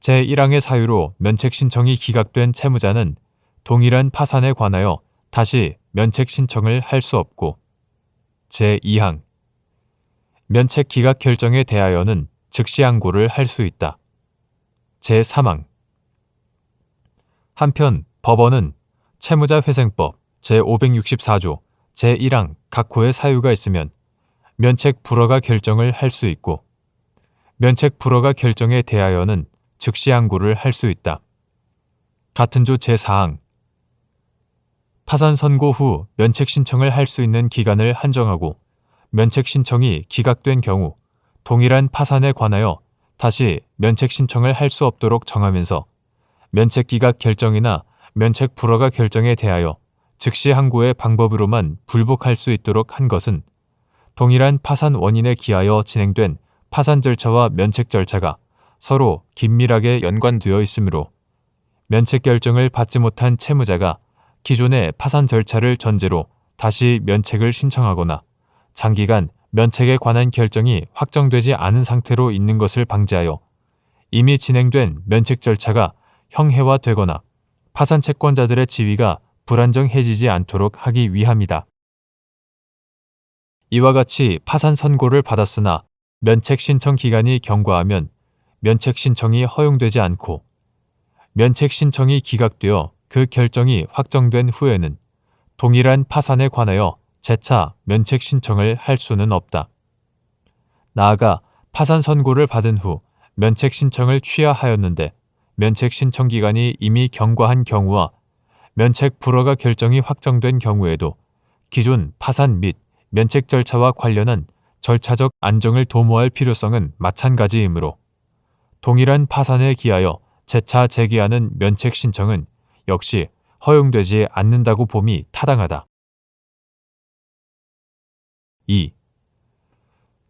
제1항의 사유로 면책 신청이 기각된 채무자는 동일한 파산에 관하여 다시 면책 신청을 할 수 없고, 제2항 면책 기각 결정에 대하여는 즉시 항고를 할 수 있다. 제3항 한편 법원은 채무자 회생법 제564조 제1항 각 호의 사유가 있으면 면책 불허가 결정을 할 수 있고, 면책 불허가 결정에 대하여는 즉시 항고를 할 수 있다. 같은 조 제4항 파산 선고 후 면책 신청을 할 수 있는 기간을 한정하고 면책 신청이 기각된 경우 동일한 파산에 관하여 다시 면책 신청을 할 수 없도록 정하면서 면책 기각 결정이나 면책 불허가 결정에 대하여 즉시 항고의 방법으로만 불복할 수 있도록 한 것은 동일한 파산 원인에 기하여 진행된 파산 절차와 면책 절차가 서로 긴밀하게 연관되어 있으므로 면책 결정을 받지 못한 채무자가 기존의 파산 절차를 전제로 다시 면책을 신청하거나 장기간 면책에 관한 결정이 확정되지 않은 상태로 있는 것을 방지하여 이미 진행된 면책 절차가 형해화되거나 파산 채권자들의 지위가 불안정해지지 않도록 하기 위함이다. 이와 같이 파산 선고를 받았으나 면책 신청 기간이 경과하면 면책 신청이 허용되지 않고, 면책 신청이 기각되어 그 결정이 확정된 후에는 동일한 파산에 관하여 재차 면책 신청을 할 수는 없다. 나아가 파산 선고를 받은 후 면책 신청을 취하하였는데 면책 신청 기간이 이미 경과한 경우와 면책 불허가 결정이 확정된 경우에도 기존 파산 및 면책 절차와 관련한 절차적 안정을 도모할 필요성은 마찬가지이므로 동일한 파산에 기하여 재차 제기하는 면책 신청은 역시 허용되지 않는다고 봄이 타당하다. 2.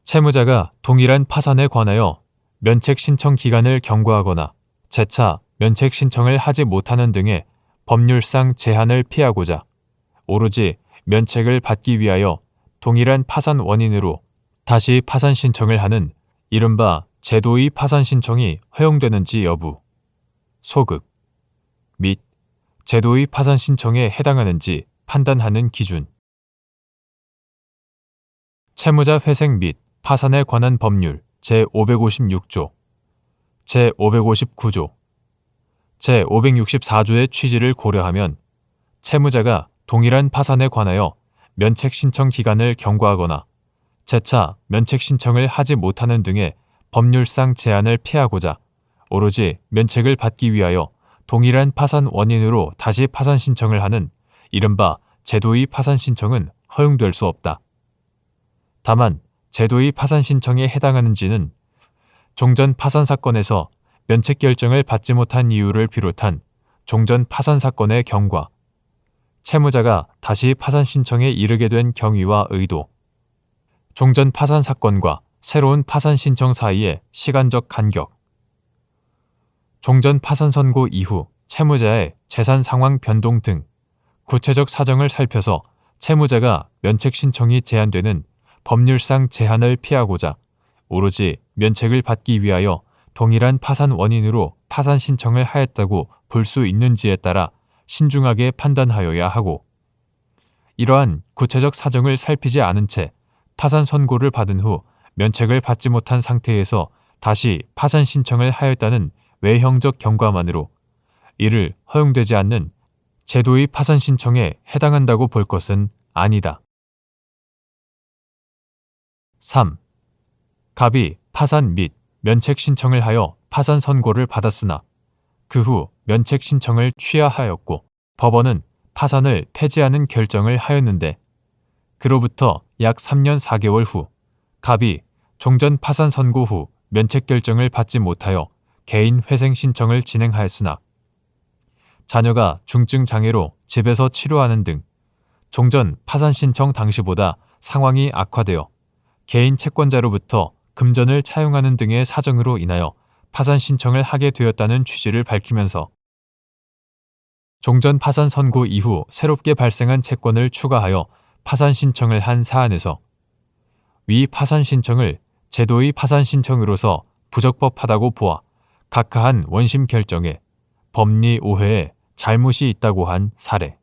채무자가 동일한 파산에 관하여 면책 신청 기간을 경과하거나 재차 면책 신청을 하지 못하는 등의 법률상 제한을 피하고자 오로지 면책을 받기 위하여 동일한 파산 원인으로 다시 파산 신청을 하는 이른바 제도의 파산 신청이 허용되는지 여부, 소급 및 제도의 파산 신청에 해당하는지 판단하는 기준. 채무자 회생 및 파산에 관한 법률 제556조, 제559조, 제564조의 취지를 고려하면 채무자가 동일한 파산에 관하여 면책 신청 기간을 경과하거나 재차 면책 신청을 하지 못하는 등의 법률상 제한을 피하고자 오로지 면책을 받기 위하여 동일한 파산 원인으로 다시 파산 신청을 하는 이른바 제도의 파산 신청은 허용될 수 없다. 다만 제도의 파산 신청에 해당하는지는 종전 파산 사건에서 면책 결정을 받지 못한 이유를 비롯한 종전 파산 사건의 경과, 채무자가 다시 파산 신청에 이르게 된 경위와 의도, 종전 파산 사건과 새로운 파산 신청 사이의 시간적 간격, 종전 파산 선고 이후 채무자의 재산 상황 변동 등 구체적 사정을 살펴서 채무자가 면책 신청이 제한되는 법률상 제한을 피하고자 오로지 면책을 받기 위하여 동일한 파산 원인으로 파산 신청을 하였다고 볼 수 있는지에 따라 신중하게 판단하여야 하고, 이러한 구체적 사정을 살피지 않은 채 파산 선고를 받은 후 면책을 받지 못한 상태에서 다시 파산 신청을 하였다는 외형적 경과만으로 이를 허용되지 않는 제도의 파산 신청에 해당한다고 볼 것은 아니다. 3. 갑이 파산 및 면책 신청을 하여 파산 선고를 받았으나 그 후 면책 신청을 취하하였고 법원은 파산을 폐지하는 결정을 하였는데, 그로부터 약 3년 4개월 후 갑이 종전 파산 선고 후 면책 결정을 받지 못하여 개인 회생 신청을 진행하였으나 자녀가 중증 장애로 집에서 치료하는 등 종전 파산 신청 당시보다 상황이 악화되어 개인 채권자로부터 금전을 차용하는 등의 사정으로 인하여 파산 신청을 하게 되었다는 취지를 밝히면서 종전 파산 선고 이후 새롭게 발생한 채권을 추가하여 파산 신청을 한 사안에서 위 파산 신청을 제도의 파산 신청으로서 부적법하다고 보아 각하한 원심 결정에 법리 오해에 잘못이 있다고 한 사례.